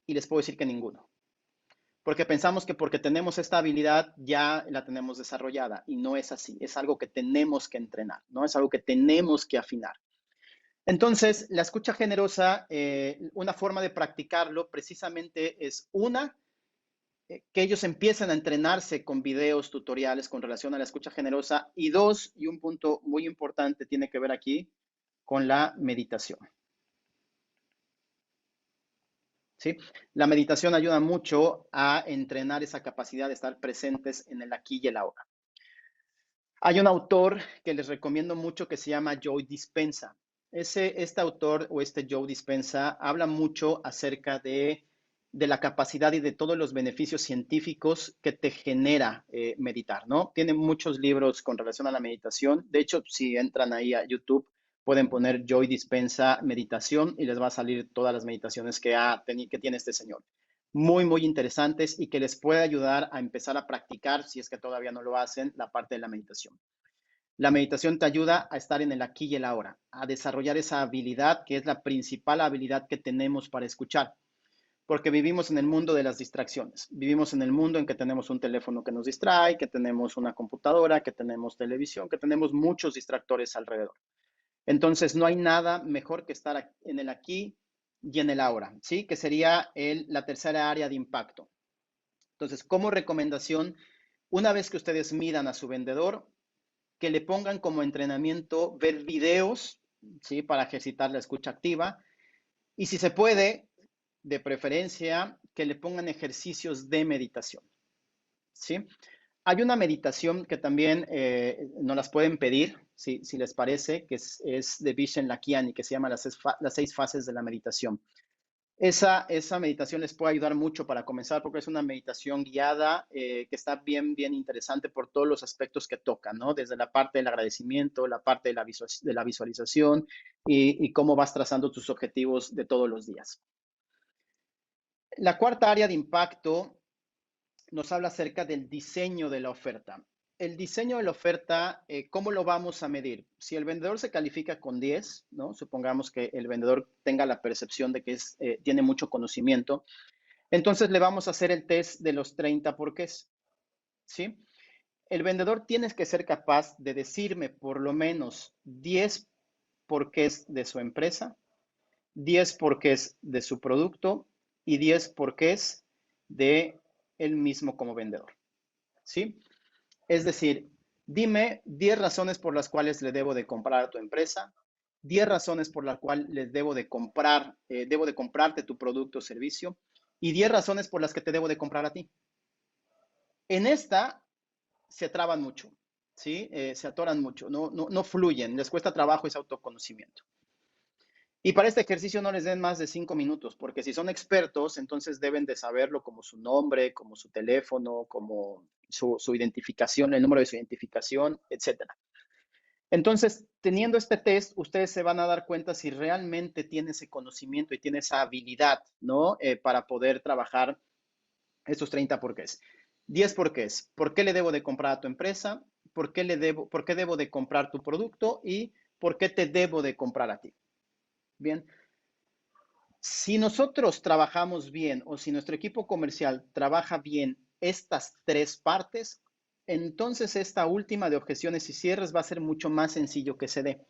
y les puedo decir que ninguno. porque pensamos que porque tenemos esta habilidad ya la tenemos desarrollada y no es así, es algo que tenemos que entrenar, ¿no? Es algo que tenemos que afinar. Entonces, la escucha generosa, una forma de practicarlo precisamente es que ellos empiecen a entrenarse con videos, tutoriales con relación a la escucha generosa y dos, y un punto muy importante tiene que ver aquí con la meditación. ¿Sí? La meditación ayuda mucho a entrenar esa capacidad de estar presentes en el aquí y el ahora. Hay un autor que les recomiendo mucho que se llama Joe Dispenza. Este autor o este Joe Dispenza habla mucho acerca de la capacidad y de todos los beneficios científicos que te genera meditar, ¿no? Tiene muchos libros con relación a la meditación. De hecho, si entran ahí a YouTube, pueden poner Joe Dispenza meditación y les va a salir todas las meditaciones que tiene este señor. Muy, muy interesantes y que les puede ayudar a empezar a practicar, si es que todavía no lo hacen, la parte de la meditación. La meditación te ayuda a estar en el aquí y el ahora, a desarrollar esa habilidad que es la principal habilidad que tenemos para escuchar, porque vivimos en el mundo de las distracciones. Vivimos en el mundo en que tenemos un teléfono que nos distrae, que tenemos una computadora, que tenemos televisión, que tenemos muchos distractores alrededor. Entonces, no hay nada mejor que estar en el aquí y en el ahora, ¿sí? Que sería la tercera área de impacto. Entonces, como recomendación, una vez que ustedes midan a su vendedor, que le pongan como entrenamiento ver videos, ¿sí? Para ejercitar la escucha activa. Y si se puede, de preferencia, que le pongan ejercicios de meditación, ¿sí? Hay una meditación que también nos las pueden pedir, si les parece, que es de Vishen Lakhiani, que se llama las 6 fases de la meditación. Esa meditación les puede ayudar mucho para comenzar porque es una meditación guiada que está bien, bien interesante por todos los aspectos que toca, ¿no? Desde la parte del agradecimiento, la parte de la visualización y cómo vas trazando tus objetivos de todos los días. La cuarta área de impacto nos habla acerca del diseño de la oferta. El diseño de la oferta, ¿cómo lo vamos a medir? Si el vendedor se califica con 10, ¿no? Supongamos que el vendedor tenga la percepción de que tiene mucho conocimiento, entonces le vamos a hacer el test de los 30 porqués, ¿sí? El vendedor tiene que ser capaz de decirme por lo menos 10 porqués de su empresa, 10 porqués de su producto y 10 porqués de él mismo como vendedor, ¿sí? Es decir, dime 10 razones por las cuales le debo de comprar a tu empresa, 10 razones por las cuales les debo de comprarte tu producto o servicio y 10 razones por las que te debo de comprar a ti. En esta se traban mucho, ¿sí? Se atoran mucho, no fluyen, les cuesta trabajo ese autoconocimiento. Y para este ejercicio no les den más de 5 minutos, porque si son expertos, entonces deben de saberlo como su nombre, como su teléfono, como su identificación, el número de su identificación, etcétera. Entonces, teniendo este test, ustedes se van a dar cuenta si realmente tiene ese conocimiento y tiene esa habilidad, ¿no? Para poder trabajar estos 30 porqués. 10 porqués. ¿Por qué le debo de comprar a tu empresa? ¿Por qué debo de comprar tu producto? ¿Y por qué te debo de comprar a ti? Bien, si nosotros trabajamos bien o si nuestro equipo comercial trabaja bien estas 3 partes, entonces esta última de objeciones y cierres va a ser mucho más sencillo que se dé.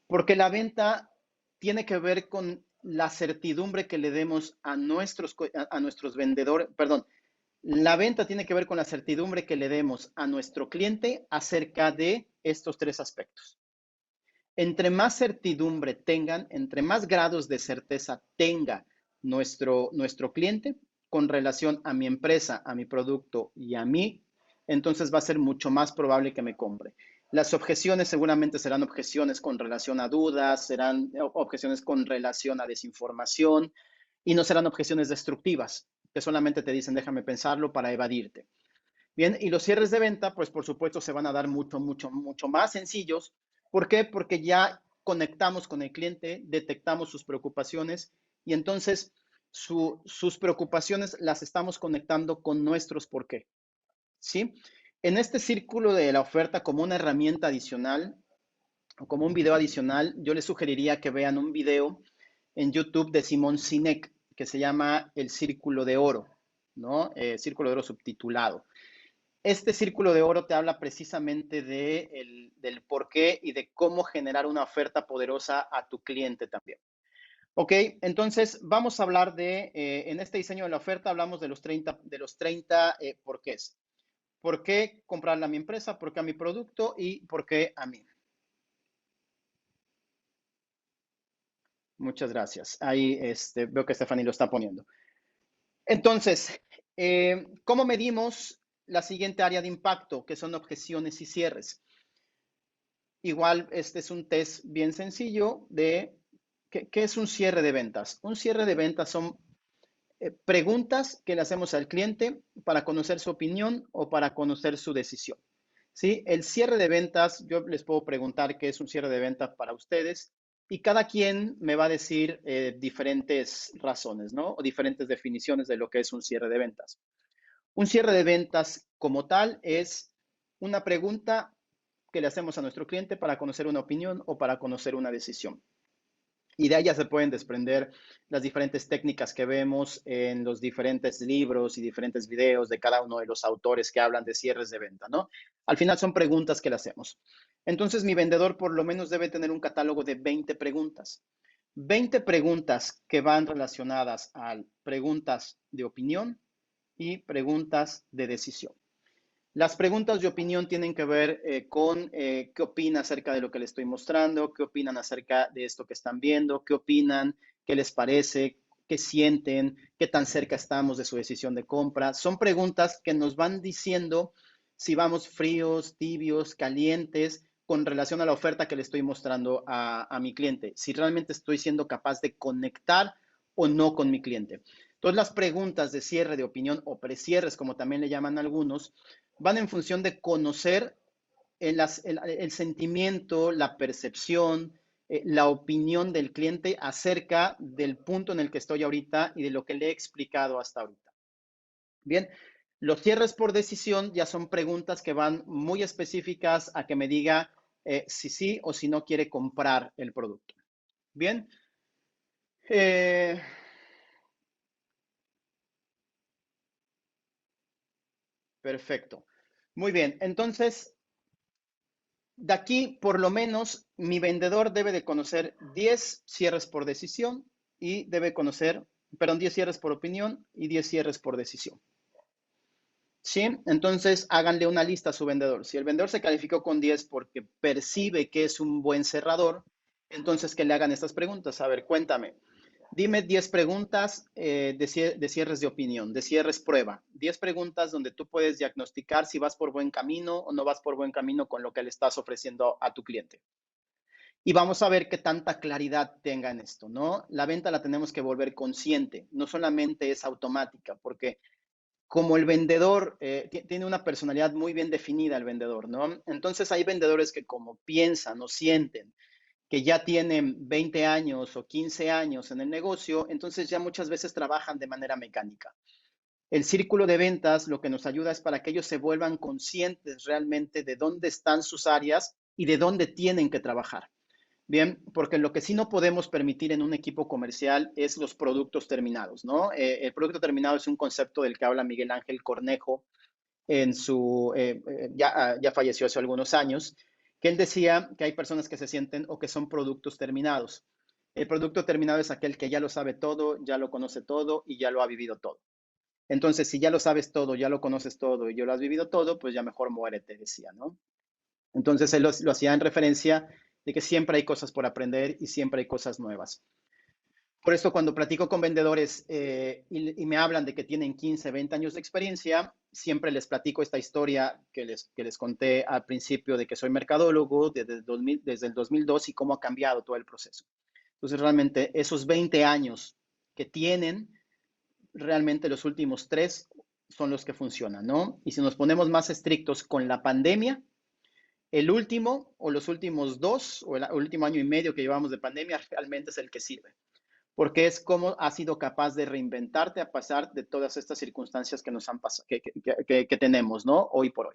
Porque la venta tiene que ver con la certidumbre que le demos a nuestros vendedores, perdón, la venta tiene que ver con la certidumbre que le demos a nuestro cliente acerca de estos 3 aspectos. Entre más certidumbre tengan, entre más grados de certeza tenga nuestro cliente con relación a mi empresa, a mi producto y a mí, entonces va a ser mucho más probable que me compre. Las objeciones seguramente serán objeciones con relación a dudas, serán objeciones con relación a desinformación y no serán objeciones destructivas, que solamente te dicen déjame pensarlo para evadirte. Bien, y los cierres de venta, pues por supuesto se van a dar mucho, mucho, mucho más sencillos. ¿Por qué? Porque ya conectamos con el cliente, detectamos sus preocupaciones y entonces sus preocupaciones las estamos conectando con nuestros por qué. ¿Sí? En este círculo de la oferta como una herramienta adicional o como un video adicional, yo les sugeriría que vean un video en YouTube de Simón Sinek que se llama El Círculo de Oro. ¿no? Círculo de oro subtitulado. Este círculo de oro te habla precisamente del por qué y de cómo generar una oferta poderosa a tu cliente también. Ok, entonces vamos a hablar en este diseño de la oferta hablamos de los 30 porqués. ¿Por qué comprarle a mi empresa? ¿Por qué a mi producto? ¿Y por qué a mí? Muchas gracias. Ahí veo que Stephanie lo está poniendo. Entonces, ¿cómo medimos la siguiente área de impacto, que son objeciones y cierres? Igual, este es un test bien sencillo de ¿qué es un cierre de ventas? Un cierre de ventas son preguntas que le hacemos al cliente para conocer su opinión o para conocer su decisión. ¿Sí? El cierre de ventas, yo les puedo preguntar qué es un cierre de ventas para ustedes y cada quien me va a decir diferentes razones, ¿no? O diferentes definiciones de lo que es un cierre de ventas. Un cierre de ventas como tal es una pregunta que le hacemos a nuestro cliente para conocer una opinión o para conocer una decisión. Y de ahí ya se pueden desprender las diferentes técnicas que vemos en los diferentes libros y diferentes videos de cada uno de los autores que hablan de cierres de venta, ¿no? Al final son preguntas que le hacemos. Entonces, mi vendedor por lo menos debe tener un catálogo de 20 preguntas. 20 preguntas que van relacionadas a preguntas de opinión y preguntas de decisión. Las preguntas de opinión tienen que ver con qué opinan acerca de lo que les estoy mostrando, qué opinan acerca de esto que están viendo, qué opinan, qué les parece, qué sienten, qué tan cerca estamos de su decisión de compra. Son preguntas que nos van diciendo si vamos fríos, tibios, calientes con relación a la oferta que le estoy mostrando a mi cliente, si realmente estoy siendo capaz de conectar o no con mi cliente. Entonces, las preguntas de cierre de opinión o precierres, como también le llaman algunos, van en función de conocer el sentimiento, la percepción, la opinión del cliente acerca del punto en el que estoy ahorita y de lo que le he explicado hasta ahorita. Bien, los cierres por decisión ya son preguntas que van muy específicas a que me diga si sí o si no quiere comprar el producto. Bien. Eh, Perfecto. Muy bien. Entonces, de aquí, por lo menos, mi vendedor debe de conocer 10 cierres por decisión y debe conocer, perdón, 10 cierres por opinión y 10 cierres por decisión. ¿Sí? Entonces, háganle una lista a su vendedor. Si el vendedor se calificó con 10 porque percibe que es un buen cerrador, entonces que le hagan estas preguntas. A ver, cuéntame. Dime 10 preguntas de cierres de opinión, de cierres prueba. 10 preguntas donde tú puedes diagnosticar si vas por buen camino o no vas por buen camino con lo que le estás ofreciendo a tu cliente. Y vamos a ver qué tanta claridad tenga en esto, ¿no? La venta la tenemos que volver consciente, no solamente es automática, porque como el vendedor tiene una personalidad muy bien definida, el vendedor, ¿no? Entonces hay vendedores que como piensan o sienten que ya tienen 20 años o 15 años en el negocio, entonces ya muchas veces trabajan de manera mecánica. El círculo de ventas lo que nos ayuda es para que ellos se vuelvan conscientes realmente de dónde están sus áreas y de dónde tienen que trabajar. Bien, porque lo que sí no podemos permitir en un equipo comercial es los productos terminados, ¿no? El producto terminado es un concepto del que habla Miguel Ángel Cornejo ya falleció hace algunos años, que él decía que hay personas que se sienten o que son productos terminados. El producto terminado es aquel que ya lo sabe todo, ya lo conoce todo y ya lo ha vivido todo. Entonces, si ya lo sabes todo, ya lo conoces todo y ya lo has vivido todo, pues ya mejor muérete, decía, ¿no? Entonces, él lo hacía en referencia de que siempre hay cosas por aprender y siempre hay cosas nuevas. Por eso cuando platico con vendedores y me hablan de que tienen 15, 20 años de experiencia, siempre les platico esta historia que les conté al principio de que soy mercadólogo desde el 2002 y cómo ha cambiado todo el proceso. Entonces, realmente esos 20 años que tienen, realmente los últimos 3 son los que funcionan, ¿no? Y si nos ponemos más estrictos con la pandemia, el último o los últimos 2 o el último año y medio que llevamos de pandemia realmente es el que sirve porque es cómo has sido capaz de reinventarte a pasar de todas estas circunstancias que nos han pasado, que tenemos, ¿no? Hoy por hoy.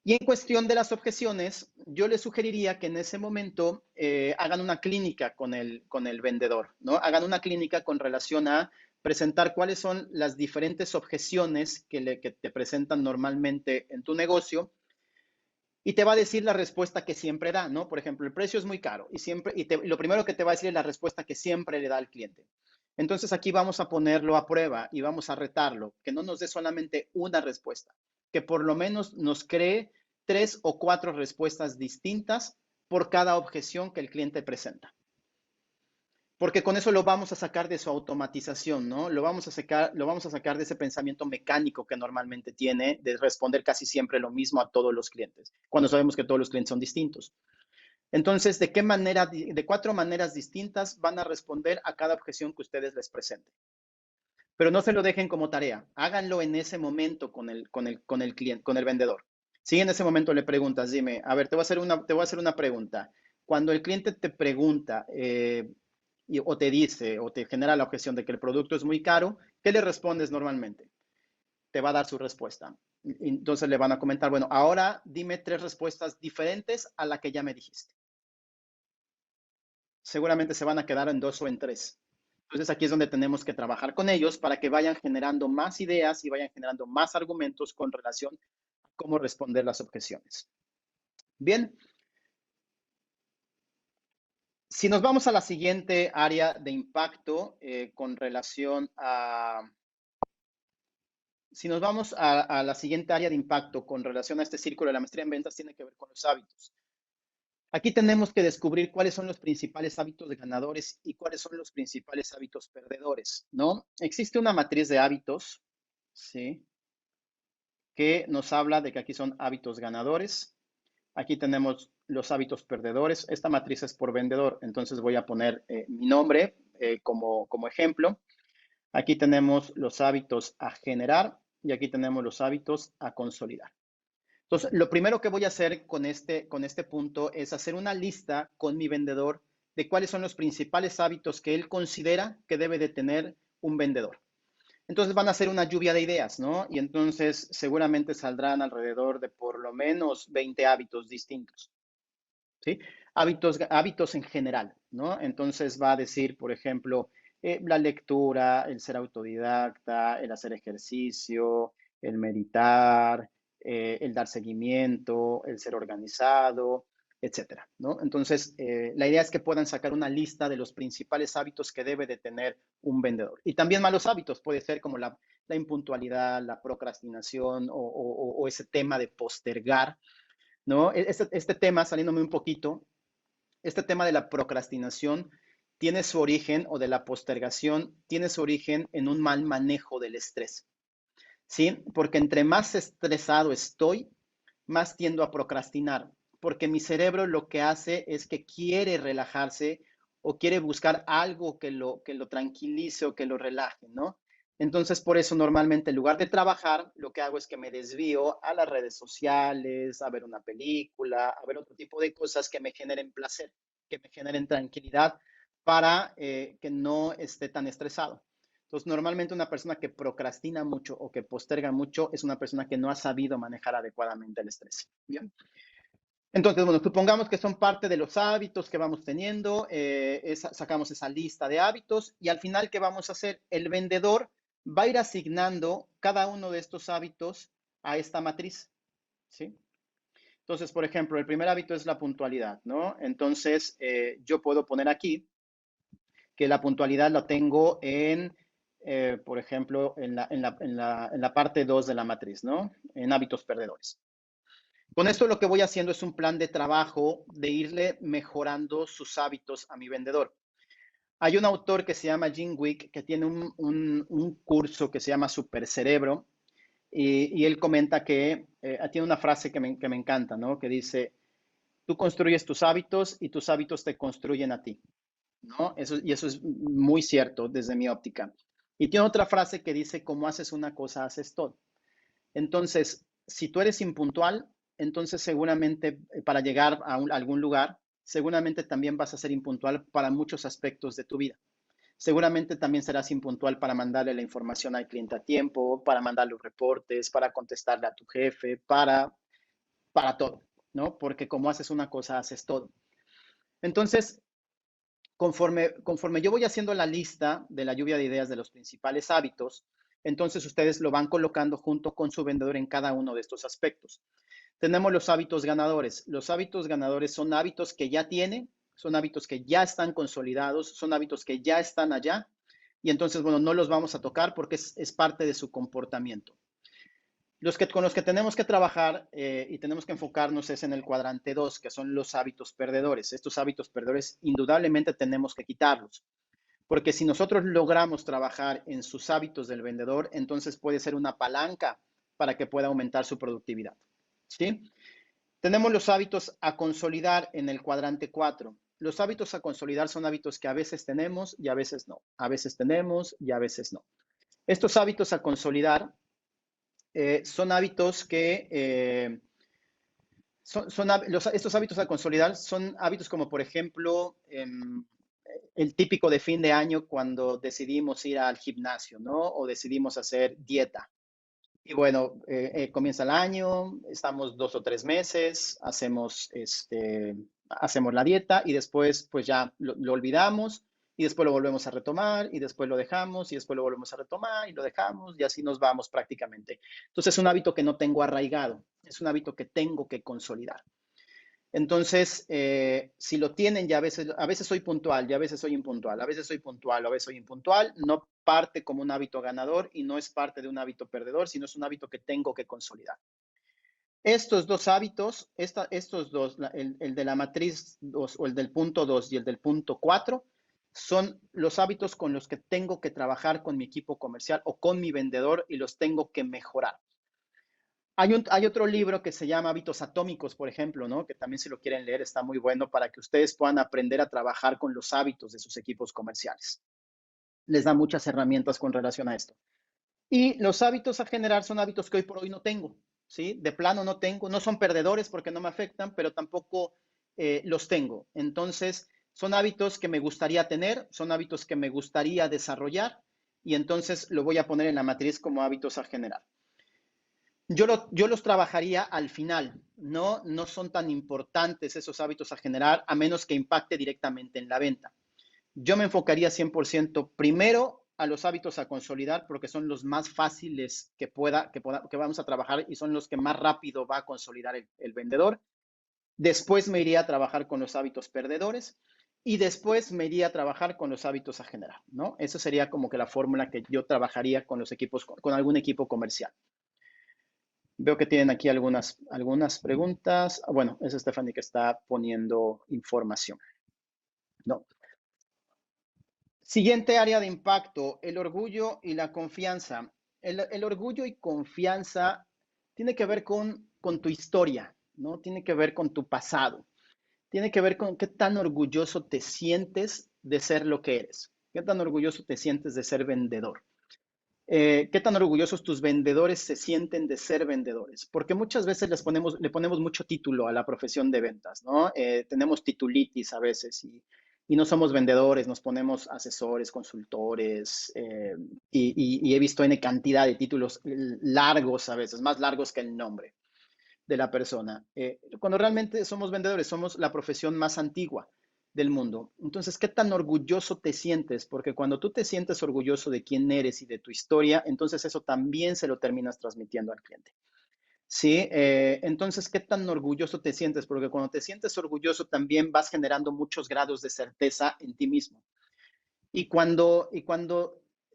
Y en cuestión de las objeciones, yo les sugeriría que en ese momento hagan una clínica con el vendedor, ¿no? Hagan una clínica con relación a presentar cuáles son las diferentes objeciones que te presentan normalmente en tu negocio y te va a decir la respuesta que siempre da, ¿no? Por ejemplo, el precio es muy caro y lo primero que te va a decir es la respuesta que siempre le da al cliente. Entonces aquí vamos a ponerlo a prueba y vamos a retarlo, que no nos dé solamente una respuesta, que por lo menos nos cree 3 o 4 respuestas distintas por cada objeción que el cliente presenta. Porque con eso lo vamos a sacar de su automatización, ¿no? Lo vamos a sacar de ese pensamiento mecánico que normalmente tiene de responder casi siempre lo mismo a todos los clientes, cuando sabemos que todos los clientes son distintos. Entonces, ¿de qué manera, de 4 maneras distintas van a responder a cada objeción que ustedes les presenten? Pero no se lo dejen como tarea, háganlo en ese momento con el cliente, con el vendedor. Si en ese momento le preguntas, dime, a ver, te voy a hacer una pregunta. Cuando el cliente te pregunta o te dice o te genera la objeción de que el producto es muy caro, ¿qué le respondes normalmente? Te va a dar su respuesta. Entonces le van a comentar, bueno, ahora dime 3 respuestas diferentes a la que ya me dijiste. Seguramente se van a quedar en 2 o en 3. Entonces aquí es donde tenemos que trabajar con ellos para que vayan generando más ideas y vayan generando más argumentos con relación a cómo responder las objeciones. Bien, si nos vamos a la siguiente área de impacto con relación a... Si nos vamos a la siguiente área de impacto con relación a este círculo de la maestría en ventas, tiene que ver con los hábitos. Aquí tenemos que descubrir cuáles son los principales hábitos de ganadores y cuáles son los principales hábitos perdedores, ¿no? Existe una matriz de hábitos, ¿sí? Que nos habla de que aquí son hábitos ganadores. Aquí tenemos los hábitos perdedores. Esta matriz es por vendedor, entonces voy a poner mi nombre como ejemplo. Aquí tenemos los hábitos a generar y aquí tenemos los hábitos a consolidar. Entonces, lo primero que voy a hacer con este punto es hacer una lista con mi vendedor de cuáles son los principales hábitos que él considera que debe de tener un vendedor. Entonces van a ser una lluvia de ideas, ¿no? Y entonces seguramente saldrán alrededor de por lo menos 20 hábitos distintos, ¿sí? Hábitos en general, ¿no? Entonces va a decir, por ejemplo, la lectura, el ser autodidacta, el hacer ejercicio, el meditar, el dar seguimiento, el ser organizado, etcétera, ¿no? Entonces, la idea es que puedan sacar una lista de los principales hábitos que debe de tener un vendedor. Y también malos hábitos, puede ser como la impuntualidad, la procrastinación o ese tema de postergar, ¿no? Este tema, saliéndome un poquito, este tema de la procrastinación tiene su origen, o de la postergación, tiene su origen en un mal manejo del estrés, ¿sí? Porque entre más estresado estoy, más tiendo a procrastinar, porque mi cerebro lo que hace es que quiere relajarse o quiere buscar algo que lo tranquilice o que lo relaje, ¿no? Entonces, por eso normalmente en lugar de trabajar, lo que hago es que me desvío a las redes sociales, a ver una película, a ver otro tipo de cosas que me generen placer, que me generen tranquilidad para que no esté tan estresado. Entonces, normalmente una persona que procrastina mucho o que posterga mucho es una persona que no ha sabido manejar adecuadamente el estrés. Bien. Entonces, bueno, supongamos que son parte de los hábitos que vamos teniendo, sacamos esa lista de hábitos y al final, ¿qué vamos a hacer? El vendedor va a ir asignando cada uno de estos hábitos a esta matriz, ¿sí? Entonces, por ejemplo, el primer hábito es la puntualidad, ¿no? Entonces, yo puedo poner aquí que la puntualidad la tengo por ejemplo, en la parte 2 de la matriz, ¿no? En hábitos perdedores. Con esto lo que voy haciendo es un plan de trabajo de irle mejorando sus hábitos a mi vendedor. Hay un autor que se llama Jim Wick que tiene un curso que se llama Super Cerebro y él comenta que tiene una frase que me encanta, ¿no? Que dice, tú construyes tus hábitos y tus hábitos te construyen a ti, ¿no? Eso es muy cierto desde mi óptica. Y tiene otra frase que dice, como haces una cosa, haces todo. Entonces, si tú eres impuntual, entonces seguramente para llegar a algún lugar, seguramente también vas a ser impuntual para muchos aspectos de tu vida. Seguramente también serás impuntual para mandarle la información al cliente a tiempo, para mandar los reportes, para contestarle a tu jefe, para todo, ¿no? Porque como haces una cosa, haces todo. Entonces, conforme yo voy haciendo la lista de la lluvia de ideas de los principales hábitos, entonces ustedes lo van colocando junto con su vendedor en cada uno de estos aspectos. Tenemos los hábitos ganadores. Los hábitos ganadores son hábitos que ya tienen, son hábitos que ya están consolidados, son hábitos que ya están allá y entonces, bueno, no los vamos a tocar porque es parte de su comportamiento. Con los que tenemos que trabajar y tenemos que enfocarnos es en el cuadrante 2, que son los hábitos perdedores. Estos hábitos perdedores indudablemente tenemos que quitarlos, porque si nosotros logramos trabajar en sus hábitos del vendedor, entonces puede ser una palanca para que pueda aumentar su productividad. ¿Sí? Tenemos los hábitos a consolidar en el cuadrante 4. Los hábitos a consolidar son hábitos que a veces tenemos y a veces no. A veces tenemos y a veces no. Estos hábitos a consolidar son hábitos que estos hábitos a consolidar son hábitos como, por ejemplo, el típico de fin de año cuando decidimos ir al gimnasio, ¿no? O decidimos hacer dieta. Y bueno, comienza el año, estamos 2 o 3 meses, hacemos la dieta y después pues ya lo olvidamos y después lo volvemos a retomar y después lo dejamos y después lo volvemos a retomar y lo dejamos y así nos vamos prácticamente. Entonces es un hábito que no tengo arraigado, es un hábito que tengo que consolidar. Entonces, si lo tienen, ya a veces soy puntual, ya a veces soy impuntual, a veces soy puntual, a veces soy impuntual, no parte como un hábito ganador y no es parte de un hábito perdedor, sino es un hábito que tengo que consolidar. Estos dos hábitos, estos dos, el de la matriz 2 o el del punto 2 y el del punto 4, son los hábitos con los que tengo que trabajar con mi equipo comercial o con mi vendedor y los tengo que mejorar. Hay otro libro que se llama Hábitos Atómicos, por ejemplo, ¿no? Que también si lo quieren leer está muy bueno para que ustedes puedan aprender a trabajar con los hábitos de sus equipos comerciales. Les da muchas herramientas con relación a esto. Y los hábitos a generar son hábitos que hoy por hoy no tengo, ¿sí? De plano no tengo, no son perdedores porque no me afectan, pero tampoco los tengo. Entonces, son hábitos que me gustaría tener, son hábitos que me gustaría desarrollar y entonces lo voy a poner en la matriz como hábitos a generar. Yo los trabajaría al final, no son tan importantes esos hábitos a generar a menos que impacte directamente en la venta. Yo me enfocaría 100% primero a los hábitos a consolidar porque son los más fáciles que vamos a trabajar y son los que más rápido va a consolidar el vendedor. Después me iría a trabajar con los hábitos perdedores y después me iría a trabajar con los hábitos a generar, ¿no? Esa sería como que la fórmula que yo trabajaría con los equipos, con algún equipo comercial. Veo que tienen aquí algunas preguntas. Bueno, es Stephanie que está poniendo información. No. Siguiente área de impacto, el orgullo y la confianza. El orgullo y confianza tiene que ver con tu historia, ¿no? Tiene que ver con tu pasado. Tiene que ver con qué tan orgulloso te sientes de ser lo que eres. Qué tan orgulloso te sientes de ser vendedor. ¿Qué tan orgullosos tus vendedores se sienten de ser vendedores? Porque muchas veces le ponemos mucho título a la profesión de ventas, ¿no? Tenemos titulitis a veces y no somos vendedores, nos ponemos asesores, consultores y he visto N cantidad de títulos largos a veces, más largos que el nombre de la persona. Cuando realmente somos vendedores, somos la profesión más antigua del mundo. Entonces, ¿qué tan orgulloso te sientes? Porque cuando tú te sientes orgulloso de quién eres y de tu historia, entonces eso también se lo terminas transmitiendo al cliente. Sí, entonces, ¿qué tan orgulloso te sientes? Porque cuando te sientes orgulloso también vas generando muchos grados de certeza en ti mismo. Y cuando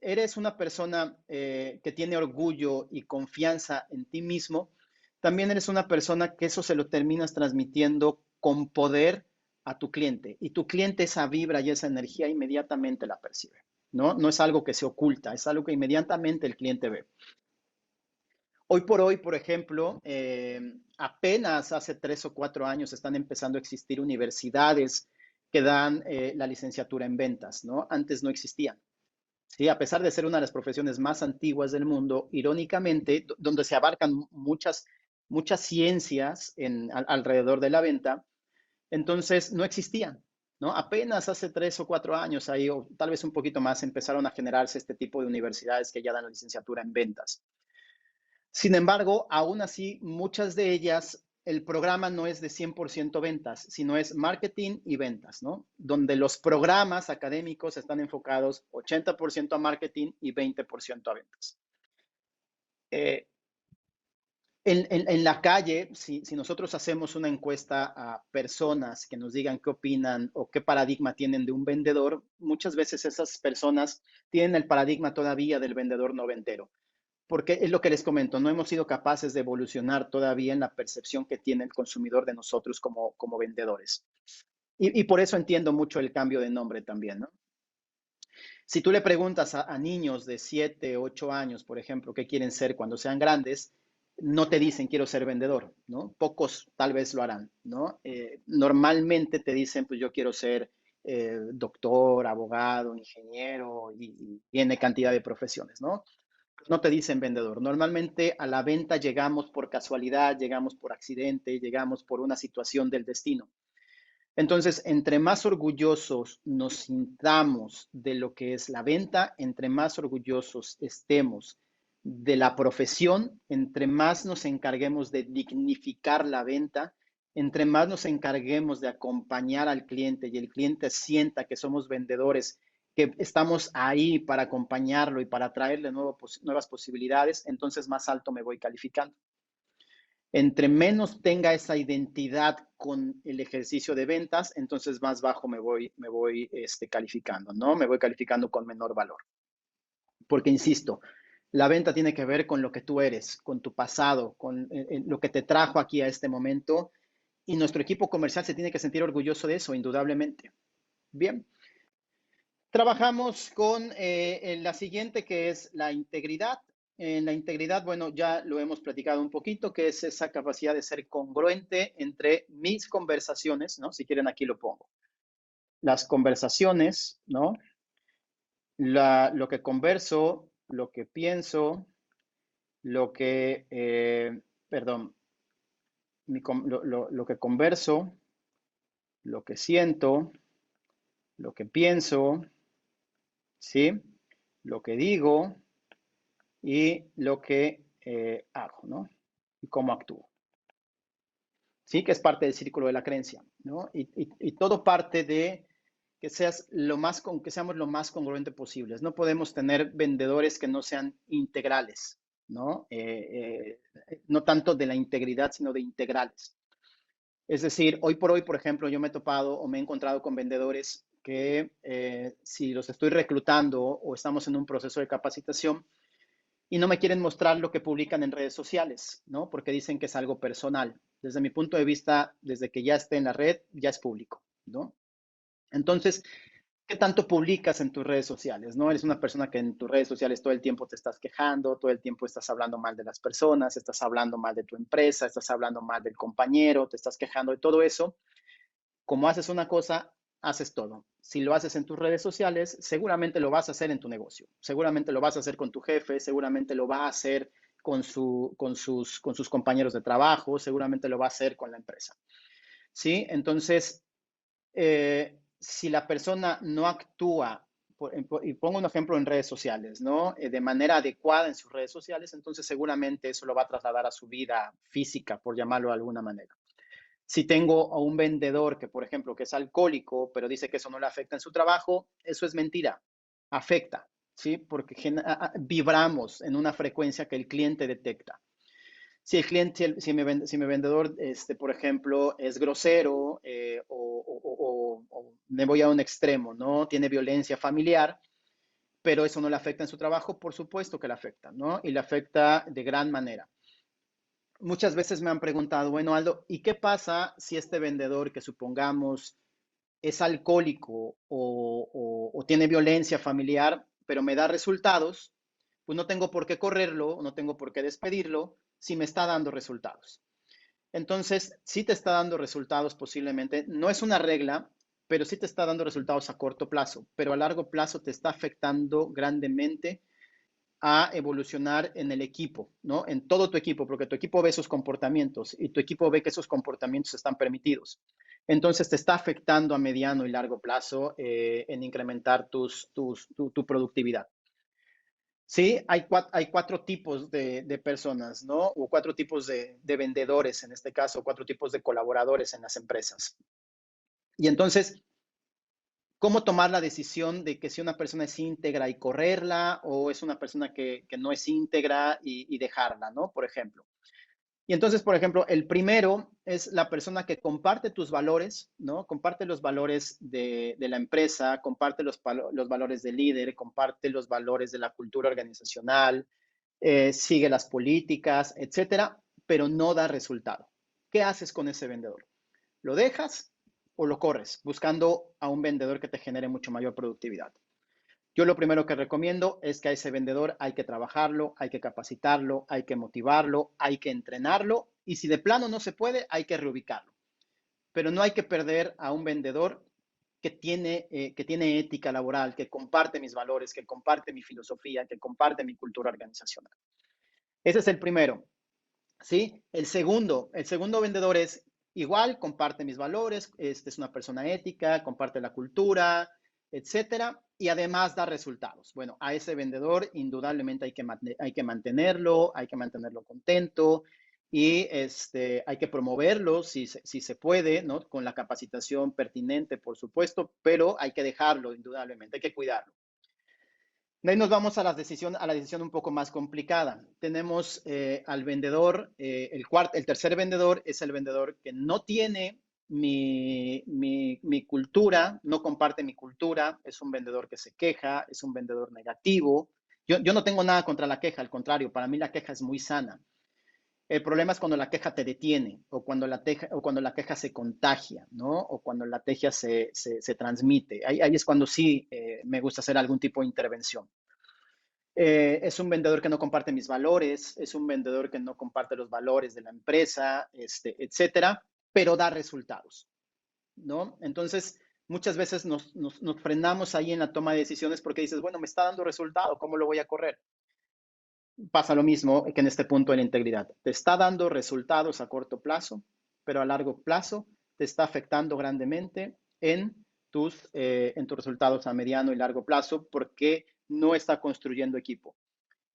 eres una persona que tiene orgullo y confianza en ti mismo, también eres una persona que eso se lo terminas transmitiendo con poder a tu cliente. Y tu cliente esa vibra y esa energía inmediatamente la percibe, ¿no? No es algo que se oculta, es algo que inmediatamente el cliente ve. Hoy por hoy, por ejemplo, apenas hace 3 o 4 años están empezando a existir universidades que dan la licenciatura en ventas, ¿no? Antes no existían. Sí, a pesar de ser una de las profesiones más antiguas del mundo, irónicamente, donde se abarcan muchas ciencias alrededor de la venta, entonces no existían, ¿no? Apenas hace 3 o 4 años, ahí, o tal vez un poquito más, empezaron a generarse este tipo de universidades que ya dan la licenciatura en ventas. Sin embargo, aún así, muchas de ellas el programa no es de 100% ventas, sino es marketing y ventas, ¿no? Donde los programas académicos están enfocados 80% a marketing y 20% a ventas. Eh, en la calle, si nosotros hacemos una encuesta a personas que nos digan qué opinan o qué paradigma tienen de un vendedor, muchas veces esas personas tienen el paradigma todavía del vendedor noventero. Porque es lo que les comento, no hemos sido capaces de evolucionar todavía en la percepción que tiene el consumidor de nosotros como vendedores. Y por eso entiendo mucho el cambio de nombre también, ¿no? Si tú le preguntas a niños de 7, 8 años, por ejemplo, qué quieren ser cuando sean grandes, no te dicen quiero ser vendedor, ¿no? Pocos tal vez lo harán, ¿no? Normalmente te dicen, pues yo quiero ser doctor, abogado, ingeniero y N cantidad de profesiones, ¿no? No te dicen vendedor. Normalmente a la venta llegamos por casualidad, llegamos por accidente, llegamos por una situación del destino. Entonces, entre más orgullosos nos sintamos de lo que es la venta, entre más orgullosos estemos de la profesión, entre más nos encarguemos de dignificar la venta, entre más nos encarguemos de acompañar al cliente y el cliente sienta que somos vendedores, que estamos ahí para acompañarlo y para traerle nuevas posibilidades, entonces más alto me voy calificando. Entre menos tenga esa identidad con el ejercicio de ventas, entonces más bajo me voy calificando, ¿no? Me voy calificando con menor valor. Porque, insisto, la venta tiene que ver con lo que tú eres, con tu pasado, con lo que te trajo aquí a este momento. Y nuestro equipo comercial se tiene que sentir orgulloso de eso, indudablemente. Bien, trabajamos con la siguiente, que es la integridad. En la integridad, bueno, ya lo hemos platicado un poquito, que es esa capacidad de ser congruente entre mis conversaciones, ¿no? Si quieren, aquí lo pongo. Las conversaciones, ¿no? Lo que converso, lo que pienso, lo que, perdón, lo que converso, lo que siento, lo que pienso, ¿sí? Lo que digo, y lo que hago, ¿no? Y cómo actúo. Sí, que es parte del círculo de la creencia, ¿no? Y todo parte de que que seamos lo más congruente posibles. No podemos tener vendedores que no sean integrales, ¿no? No tanto de la integridad, sino de integrales. Es decir, hoy por hoy, por ejemplo, yo me he topado o me he encontrado con vendedores que si los estoy reclutando o estamos en un proceso de capacitación, y no me quieren mostrar lo que publican en redes sociales, ¿no? Porque dicen que es algo personal. Desde mi punto de vista, desde que ya esté en la red, ya es público, ¿no? Entonces, ¿qué tanto publicas en tus redes sociales? ¿No? Eres una persona que en tus redes sociales todo el tiempo te estás quejando, todo el tiempo estás hablando mal de las personas, estás hablando mal de tu empresa, estás hablando mal del compañero, te estás quejando de todo eso. Como haces una cosa, haces todo. Si lo haces en tus redes sociales, seguramente lo vas a hacer en tu negocio, seguramente lo vas a hacer con tu jefe, seguramente lo va a hacer con sus compañeros de trabajo, seguramente lo va a hacer con la empresa. ¿Sí? Entonces, si la persona no actúa, y pongo un ejemplo en redes sociales, ¿no? De manera adecuada en sus redes sociales, entonces seguramente eso lo va a trasladar a su vida física, por llamarlo de alguna manera. Si tengo a un vendedor que, por ejemplo, que es alcohólico, pero dice que eso no le afecta en su trabajo, eso es mentira. Afecta, ¿sí? Porque vibramos en una frecuencia que el cliente detecta. Si el cliente, si mi vendedor, por ejemplo, es grosero o me voy a un extremo, ¿no? Tiene violencia familiar, pero eso no le afecta en su trabajo, por supuesto que le afecta, ¿no? Y le afecta de gran manera. Muchas veces me han preguntado, bueno, Aldo, ¿y qué pasa si este vendedor que supongamos es alcohólico o tiene violencia familiar, pero me da resultados? Pues no tengo por qué correrlo, no tengo por qué despedirlo si me está dando resultados. Entonces, sí te está dando resultados posiblemente, no es una regla, pero sí te está dando resultados a corto plazo, pero a largo plazo te está afectando grandemente a evolucionar en el equipo, ¿no? En todo tu equipo, porque tu equipo ve esos comportamientos y tu equipo ve que esos comportamientos están permitidos. Entonces te está afectando a mediano y largo plazo en incrementar tu productividad. Sí, hay cuatro tipos de personas, ¿no? O cuatro tipos de vendedores, en este caso, cuatro tipos de colaboradores en las empresas. Y entonces, ¿cómo tomar la decisión de que si una persona es íntegra y correrla o es una persona que no es íntegra y dejarla, ¿no? Por ejemplo. Y entonces, por ejemplo, el primero es la persona que comparte tus valores, ¿no? Comparte los valores de la empresa, comparte los valores del líder, comparte los valores de la cultura organizacional, sigue las políticas, etcétera, pero no da resultado. ¿Qué haces con ese vendedor? ¿Lo dejas o lo corres buscando a un vendedor que te genere mucho mayor productividad? Yo lo primero que recomiendo es que a ese vendedor hay que trabajarlo, hay que capacitarlo, hay que motivarlo, hay que entrenarlo y si de plano no se puede, hay que reubicarlo. Pero no hay que perder a un vendedor que tiene ética laboral, que comparte mis valores, que comparte mi filosofía, que comparte mi cultura organizacional. Ese es el primero. ¿Sí? El segundo vendedor es igual, comparte mis valores, es una persona ética, comparte la cultura, etcétera, y además da resultados. Bueno, a ese vendedor indudablemente hay que mantenerlo contento y hay que promoverlo si se puede, ¿no? Con la capacitación pertinente, por supuesto, pero hay que dejarlo indudablemente, hay que cuidarlo. De ahí nos vamos a la decisión un poco más complicada. Tenemos al vendedor, el tercer vendedor es el vendedor que no tiene mi cultura, no comparte mi cultura, es un vendedor que se queja, es un vendedor negativo. Yo no tengo nada contra la queja, al contrario, para mí la queja es muy sana. El problema es cuando la queja te detiene o cuando la queja se contagia, ¿no? O cuando la queja se transmite. Ahí es cuando sí me gusta hacer algún tipo de intervención. Es un vendedor que no comparte mis valores, es un vendedor que no comparte los valores de la empresa, etcétera, pero da resultados, ¿no? Entonces, muchas veces nos frenamos ahí en la toma de decisiones porque dices, bueno, me está dando resultado, ¿cómo lo voy a correr? Pasa lo mismo que en este punto de la integridad. Te está dando resultados a corto plazo, pero a largo plazo te está afectando grandemente en tus resultados a mediano y largo plazo porque no está construyendo equipo,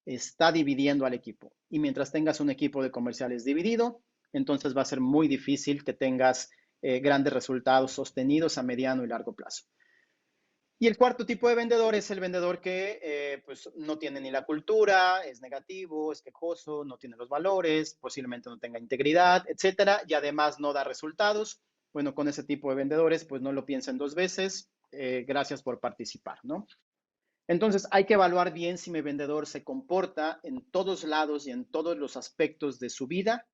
está dividiendo al equipo. Y mientras tengas un equipo de comerciales dividido, entonces va a ser muy difícil que tengas grandes resultados sostenidos a mediano y largo plazo. Y el cuarto tipo de vendedor es el vendedor que pues no tiene ni la cultura, es negativo, es quejoso, no tiene los valores, posiblemente no tenga integridad, etcétera, y además no da resultados. Bueno, con ese tipo de vendedores, pues no lo piensen dos veces. Gracias por participar, ¿no? Entonces, hay que evaluar bien si mi vendedor se comporta en todos lados y en todos los aspectos de su vida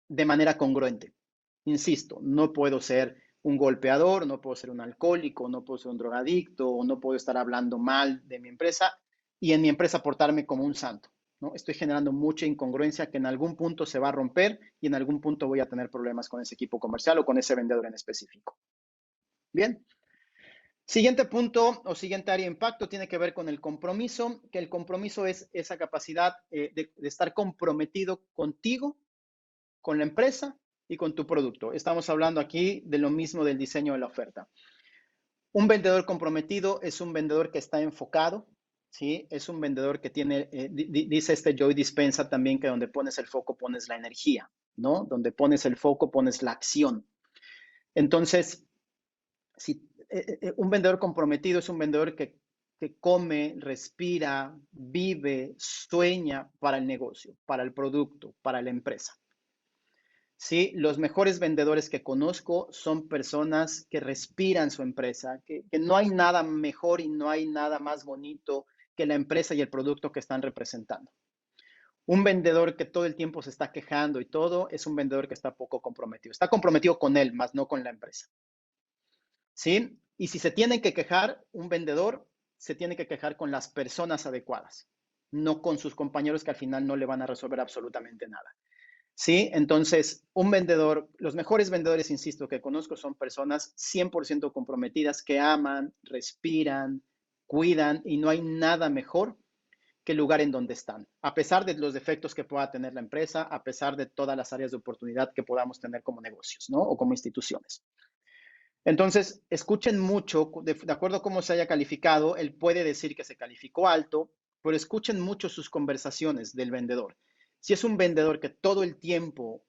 de manera congruente. Insisto, no puedo ser un golpeador, no puedo ser un alcohólico, no puedo ser un drogadicto, o no puedo estar hablando mal de mi empresa y en mi empresa portarme como un santo, ¿no? Estoy generando mucha incongruencia que en algún punto se va a romper y en algún punto voy a tener problemas con ese equipo comercial o con ese vendedor en específico. Bien. Siguiente punto o siguiente área de impacto tiene que ver con el compromiso, que el compromiso es esa capacidad de estar comprometido contigo, con la empresa y con tu producto. Estamos hablando aquí de lo mismo del diseño de la oferta. Un vendedor comprometido es un vendedor que está enfocado, ¿sí? Es un vendedor que tiene, dice Joy Dispensa también que donde pones el foco pones la energía, ¿no? Donde pones el foco pones la acción. Entonces, si un vendedor comprometido es un vendedor que come, respira, vive, sueña para el negocio, para el producto, para la empresa. Sí, los mejores vendedores que conozco son personas que respiran su empresa, que no hay nada mejor y no hay nada más bonito que la empresa y el producto que están representando. Un vendedor que todo el tiempo se está quejando y todo es un vendedor que está poco comprometido. Está comprometido con él, más no con la empresa. ¿Sí? Y si se tiene que quejar, un vendedor se tiene que quejar con las personas adecuadas, no con sus compañeros que al final no le van a resolver absolutamente nada. ¿Sí? Entonces, un vendedor, los mejores vendedores, insisto, que conozco son personas 100% comprometidas, que aman, respiran, cuidan y no hay nada mejor que el lugar en donde están, a pesar de los defectos que pueda tener la empresa, a pesar de todas las áreas de oportunidad que podamos tener como negocios, ¿no? O como instituciones. Entonces, escuchen mucho, de acuerdo a cómo se haya calificado, él puede decir que se calificó alto, pero escuchen mucho sus conversaciones del vendedor. Si es un vendedor que todo el tiempo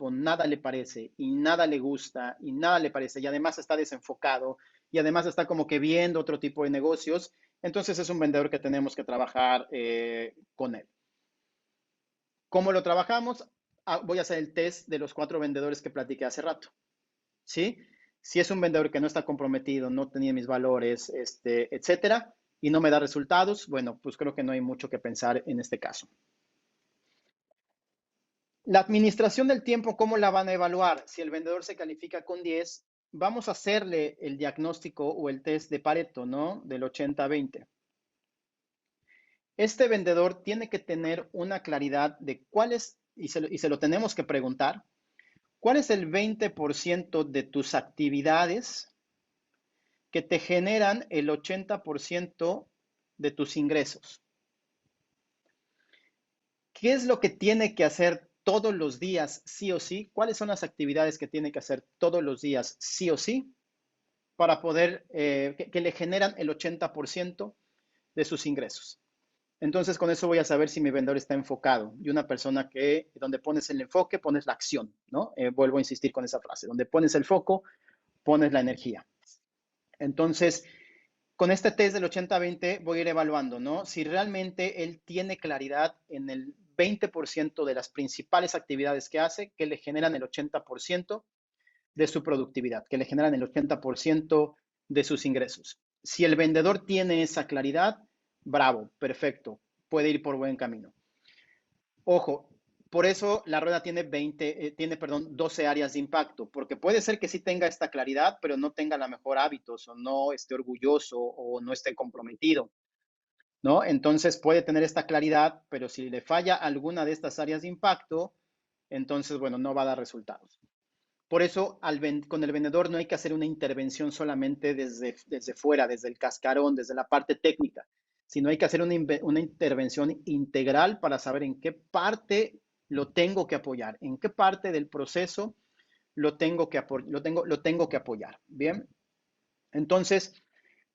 nada le parece y nada le gusta y nada le parece y además está desenfocado y además está como que viendo otro tipo de negocios, entonces es un vendedor que tenemos que trabajar con él. ¿Cómo lo trabajamos? Voy a hacer el test de los 4 vendedores que platiqué hace rato. ¿Sí? Si es un vendedor que no está comprometido, no tenía mis valores, etcétera, y no me da resultados, bueno, pues creo que no hay mucho que pensar en este caso. La administración del tiempo, ¿cómo la van a evaluar? Si el vendedor se califica con 10, vamos a hacerle el diagnóstico o el test de Pareto, ¿no? Del 80-20. Este vendedor tiene que tener una claridad de cuál es, y se lo tenemos que preguntar, cuál es el 20% de tus actividades que te generan el 80% de tus ingresos. ¿Qué es lo que tiene que hacer todos los días sí o sí? ¿Cuáles son las actividades que tiene que hacer todos los días sí o sí para poder, que le generan el 80% de sus ingresos? Entonces, con eso voy a saber si mi vendedor está enfocado. Y una persona que, donde pones el enfoque, pones la acción, ¿no? Vuelvo a insistir con esa frase. Donde pones el foco, pones la energía. Entonces, con este test del 80-20 voy a ir evaluando, ¿no? Si realmente él tiene claridad en el 20% de las principales actividades que hace, que le generan el 80% de su productividad, que le generan el 80% de sus ingresos. Si el vendedor tiene esa claridad, bravo, perfecto, puede ir por buen camino. Ojo, por eso la rueda tiene 12 áreas de impacto, porque puede ser que sí tenga esta claridad, pero no tenga la mejor hábitos o no esté orgulloso o no esté comprometido, ¿no? Entonces puede tener esta claridad, pero si le falla alguna de estas áreas de impacto, entonces, bueno, no va a dar resultados. Por eso con el vendedor no hay que hacer una intervención solamente desde fuera, desde el cascarón, desde la parte técnica, sino hay que hacer una intervención integral para saber en qué parte lo tengo que apoyar, en qué parte del proceso lo tengo que apoyar. Bien, entonces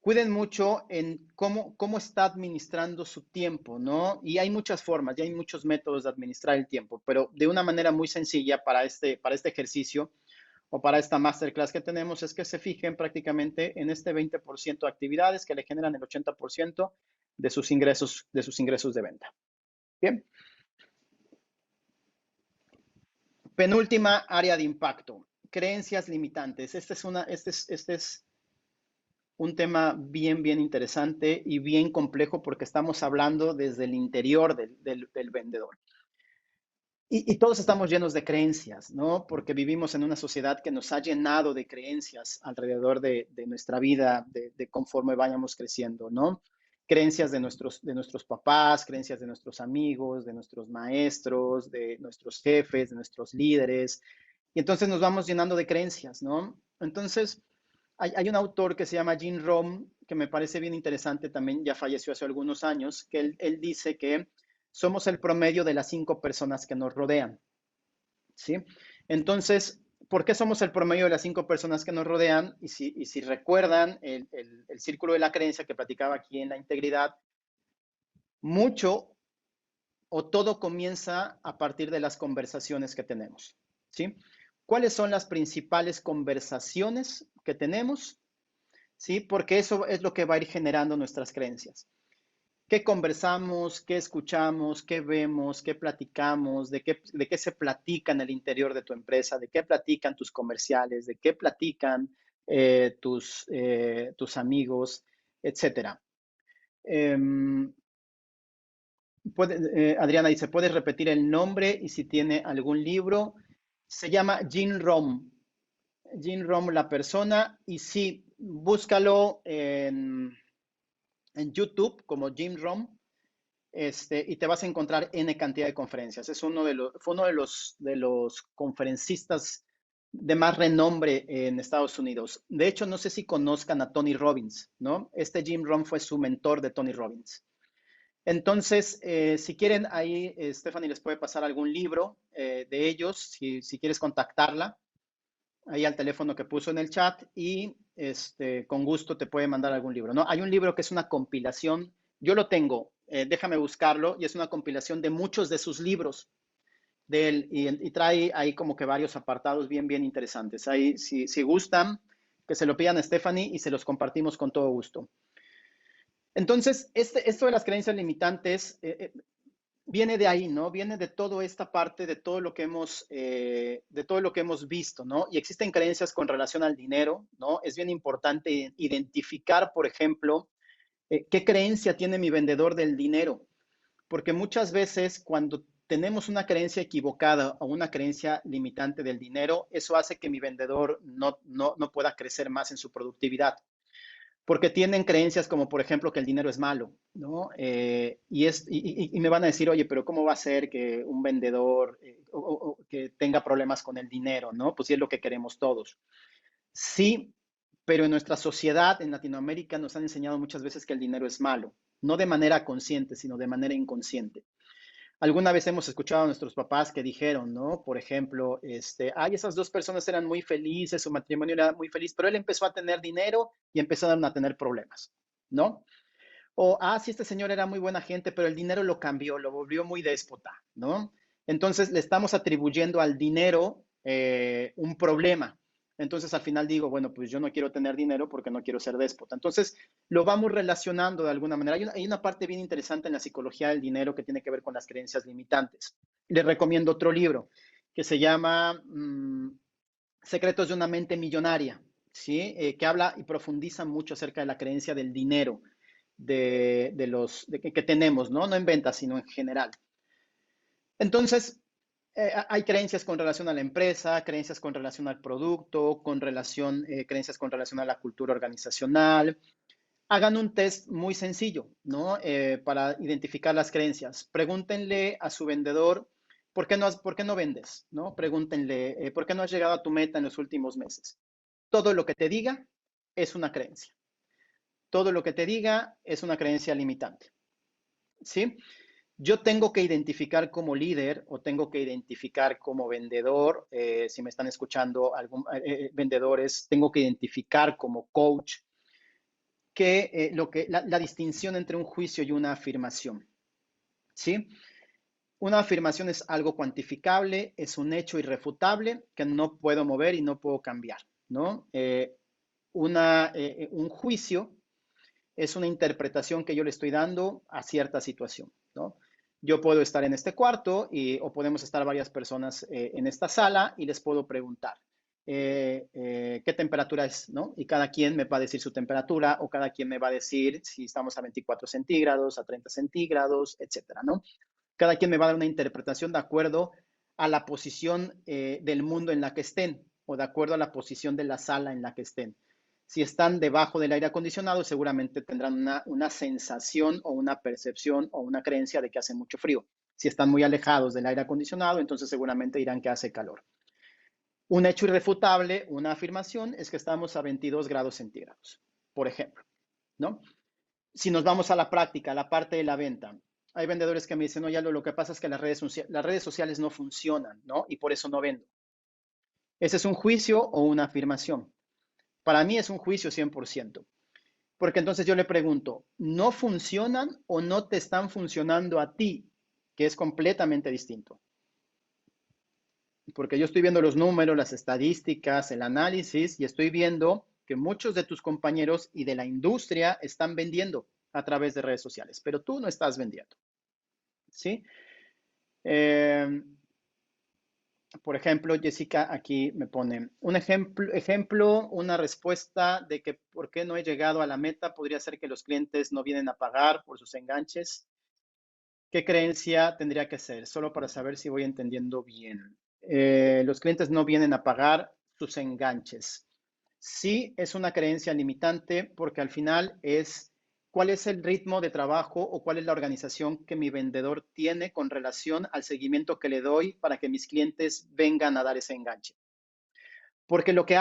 cuiden mucho en cómo está administrando su tiempo, ¿no? Y hay muchas formas, y hay muchos métodos de administrar el tiempo, pero de una manera muy sencilla para este ejercicio o para esta masterclass que tenemos es que se fijen prácticamente en este 20% de actividades que le generan el 80% de sus ingresos de venta. Bien. Penúltima área de impacto, creencias limitantes. Este es un tema bien interesante y bien complejo porque estamos hablando desde el interior del vendedor. Y todos estamos llenos de creencias, ¿no? Porque vivimos en una sociedad que nos ha llenado de creencias alrededor de nuestra vida, de conforme vayamos creciendo, ¿no? Creencias de nuestros papás, creencias de nuestros amigos, de nuestros maestros, de nuestros jefes, de nuestros líderes. Y entonces nos vamos llenando de creencias, ¿no? Entonces, hay un autor que se llama Jim Rohn, que me parece bien interesante, también ya falleció hace algunos años, que él dice que somos el promedio de las 5 personas que nos rodean, ¿sí? Entonces, ¿por qué somos el promedio de las 5 personas que nos rodean? Y si recuerdan el círculo de la creencia que platicaba aquí en la integridad, mucho o todo comienza a partir de las conversaciones que tenemos, ¿sí? ¿Cuáles son las principales conversaciones que tenemos? ¿Sí? Porque eso es lo que va a ir generando nuestras creencias. ¿Qué conversamos, qué escuchamos, qué vemos, qué platicamos, de qué se platica en el interior de tu empresa, de qué platican tus comerciales, de qué platican tus amigos, etcétera? Eh, Adriana dice, ¿puedes repetir el nombre y si tiene algún libro? Se llama Jim Rohn. Jim Rohn, la persona, y sí, búscalo en YouTube como Jim Rohn, y te vas a encontrar N cantidad de conferencias. Fue uno de los conferencistas de más renombre en Estados Unidos. De hecho, no sé si conozcan a Tony Robbins, ¿no? Este Jim Rohn fue su mentor de Tony Robbins. Entonces, si quieren, ahí Stephanie les puede pasar algún libro de ellos, si quieres contactarla, ahí al teléfono que puso en el chat y con gusto te puede mandar algún libro, ¿no? Hay un libro que es una compilación, yo lo tengo, déjame buscarlo, y es una compilación de muchos de sus libros de él, y trae ahí como que varios apartados bien interesantes. Ahí, si gustan, que se lo pidan a Stephanie y se los compartimos con todo gusto. Entonces, esto de las creencias limitantes viene de ahí, ¿no? Viene de toda esta parte, de todo lo que hemos visto, ¿no? Y existen creencias con relación al dinero, ¿no? Es bien importante identificar, por ejemplo, qué creencia tiene mi vendedor del dinero, porque muchas veces cuando tenemos una creencia equivocada o una creencia limitante del dinero, eso hace que mi vendedor no pueda crecer más en su productividad, porque tienen creencias como, por ejemplo, que el dinero es malo, ¿no? Y me van a decir, oye, pero ¿cómo va a ser que un vendedor o que tenga problemas con el dinero, ¿no? Pues sí es lo que queremos todos. Sí, pero en nuestra sociedad, en Latinoamérica, nos han enseñado muchas veces que el dinero es malo, no de manera consciente, sino de manera inconsciente. Alguna vez hemos escuchado a nuestros papás que dijeron, ¿no? Por ejemplo, ay, esas dos personas eran muy felices, su matrimonio era muy feliz, pero él empezó a tener dinero y empezaron a tener problemas, ¿no? O, sí, este señor era muy buena gente, pero el dinero lo cambió, lo volvió muy déspota, ¿no? Entonces le estamos atribuyendo al dinero un problema. Entonces al final digo, bueno, pues yo no quiero tener dinero porque no quiero ser déspota. Entonces lo vamos relacionando de alguna manera. Hay una parte bien interesante en la psicología del dinero que tiene que ver con las creencias limitantes. Les recomiendo otro libro que se llama Secretos de una mente millonaria, ¿sí? Que habla y profundiza mucho acerca de la creencia del dinero que tenemos, ¿no? No en ventas, sino en general. Entonces, hay creencias con relación a la empresa, creencias con relación al producto, creencias con relación a la cultura organizacional. Hagan un test muy sencillo, ¿no? Para identificar las creencias. Pregúntenle a su vendedor, ¿por qué no vendes? ¿No? Pregúntenle, ¿por qué no has llegado a tu meta en los últimos meses? Todo lo que te diga es una creencia. Todo lo que te diga es una creencia limitante, ¿sí? Yo tengo que identificar como líder o tengo que identificar como vendedor, si me están escuchando vendedores, tengo que identificar como coach la distinción entre un juicio y una afirmación, ¿sí? Una afirmación es algo cuantificable, es un hecho irrefutable que no puedo mover y no puedo cambiar, ¿no? Un juicio es una interpretación que yo le estoy dando a cierta situación, ¿no? Yo puedo estar en este cuarto o podemos estar varias personas en esta sala y les puedo preguntar qué temperatura es, ¿no? Y cada quien me va a decir su temperatura o cada quien me va a decir si estamos a 24 centígrados, a 30 centígrados, etcétera, ¿no? Cada quien me va a dar una interpretación de acuerdo a la posición del mundo en la que estén o de acuerdo a la posición de la sala en la que estén. Si están debajo del aire acondicionado, seguramente tendrán una sensación o una percepción o una creencia de que hace mucho frío. Si están muy alejados del aire acondicionado, entonces seguramente dirán que hace calor. Un hecho irrefutable, una afirmación, es que estamos a 22 grados centígrados, por ejemplo, ¿no? Si nos vamos a la práctica, a la parte de la venta, hay vendedores que me dicen, no, ya lo que pasa es que las redes sociales no funcionan, ¿no? Y por eso no vendo. ¿Ese es un juicio o una afirmación? Para mí es un juicio 100%. Porque entonces yo le pregunto, ¿no funcionan o no te están funcionando a ti? Que es completamente distinto. Porque yo estoy viendo los números, las estadísticas, el análisis y estoy viendo que muchos de tus compañeros y de la industria están vendiendo a través de redes sociales, pero tú no estás vendiendo. ¿Sí? Eh, por ejemplo, Jessica aquí me pone un ejemplo, una respuesta de que por qué no he llegado a la meta podría ser que los clientes no vienen a pagar por sus enganches. ¿Qué creencia tendría que ser? Solo para saber si voy entendiendo bien. Los clientes no vienen a pagar sus enganches. Sí, es una creencia limitante porque al final es cuál es el ritmo de trabajo o cuál es la organización que mi vendedor tiene con relación al seguimiento que le doy para que mis clientes vengan a dar ese enganche. Porque lo que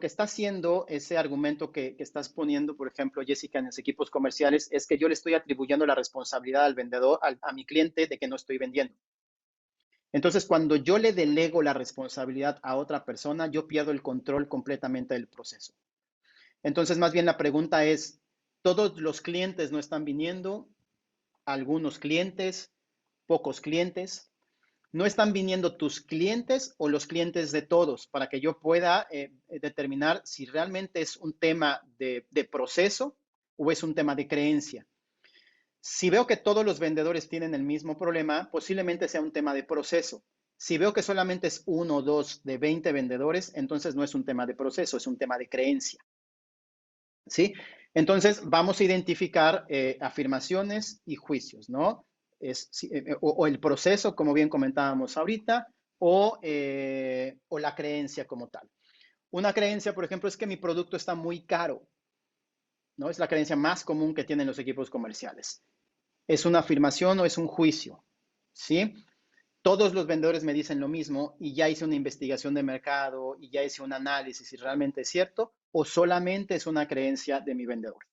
está haciendo ese argumento que estás poniendo, por ejemplo, Jessica, en los equipos comerciales, es que yo le estoy atribuyendo la responsabilidad al vendedor, a mi cliente, de que no estoy vendiendo. Entonces, cuando yo le delego la responsabilidad a otra persona, yo pierdo el control completamente del proceso. Entonces, más bien la pregunta es, ¿todos los clientes no están viniendo? algunos clientes, pocos clientes. No están viniendo tus clientes o los clientes de todos para que yo pueda determinar si realmente es un tema de proceso o es un tema de creencia. Si veo que todos los vendedores tienen el mismo problema, posiblemente sea un tema de proceso. Si veo que solamente es uno o dos de 20 vendedores, entonces no es un tema de proceso, es un tema de creencia. ¿Sí? Entonces vamos a identificar afirmaciones y juicios, ¿no? O el proceso, como bien comentábamos ahorita, o la creencia como tal. Una creencia, por ejemplo, es que mi producto está muy caro, ¿no? Es la creencia más común que tienen los equipos comerciales. ¿Es una afirmación o es un juicio? ¿Sí? Todos los vendedores me dicen lo mismo y ya hice una investigación de mercado y ya hice un análisis si realmente es cierto o solamente es una creencia de mi vendedor.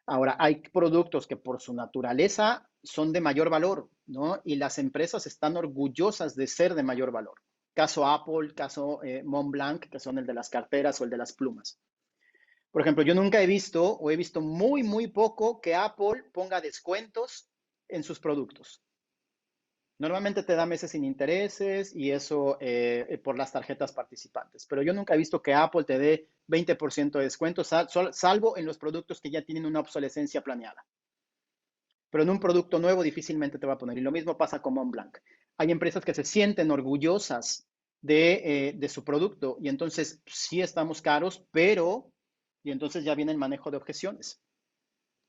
Ahora, hay productos que por su naturaleza son de mayor valor, ¿no? Y las empresas están orgullosas de ser de mayor valor. Caso Apple, caso Montblanc, que son el de las carteras o el de las plumas. Por ejemplo, yo nunca he visto o he visto muy, muy poco que Apple ponga descuentos en sus productos. Normalmente te da meses sin intereses y eso por las tarjetas participantes. Pero yo nunca he visto que Apple te dé 20% de descuento, salvo en los productos que ya tienen una obsolescencia planeada. Pero en un producto nuevo difícilmente te va a poner. Y lo mismo pasa con Montblanc. Hay empresas que se sienten orgullosas de su producto y entonces sí estamos caros, pero, y entonces ya viene el manejo de objeciones.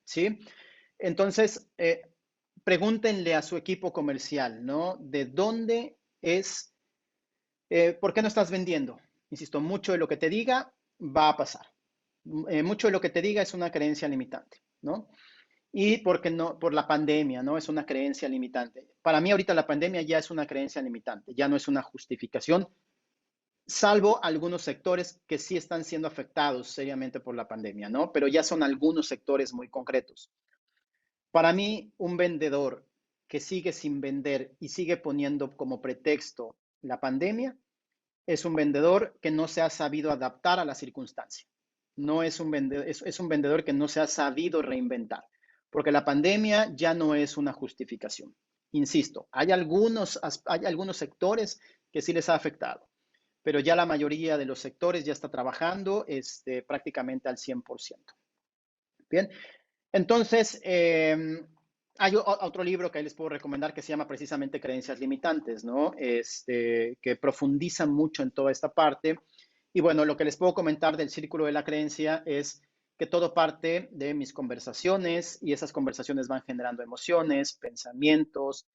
¿Sí? Entonces, pregúntenle a su equipo comercial, ¿no? ¿De dónde es? ¿Por qué no estás vendiendo? Insisto, mucho de lo que te diga va a pasar. Mucho de lo que te diga es una creencia limitante, ¿no? Y porque no, por la pandemia, ¿no? Es una creencia limitante. Para mí ahorita la pandemia ya es una creencia limitante, ya no es una justificación, salvo algunos sectores que sí están siendo afectados seriamente por la pandemia, ¿no? Pero ya son algunos sectores muy concretos. Para mí, un vendedor que sigue sin vender y sigue poniendo como pretexto la pandemia es un vendedor que no se ha sabido adaptar a la circunstancia. No es un vendedor, es un vendedor que no se ha sabido reinventar, porque la pandemia ya no es una justificación. Insisto, hay algunos sectores que sí les ha afectado, pero ya la mayoría de los sectores ya está trabajando prácticamente al 100%. Bien, entonces, hay otro libro que les puedo recomendar que se llama precisamente Creencias Limitantes, ¿no? Que profundiza mucho en toda esta parte. Y bueno, lo que les puedo comentar del círculo de la creencia es que todo parte de mis conversaciones y esas conversaciones van generando emociones, pensamientos,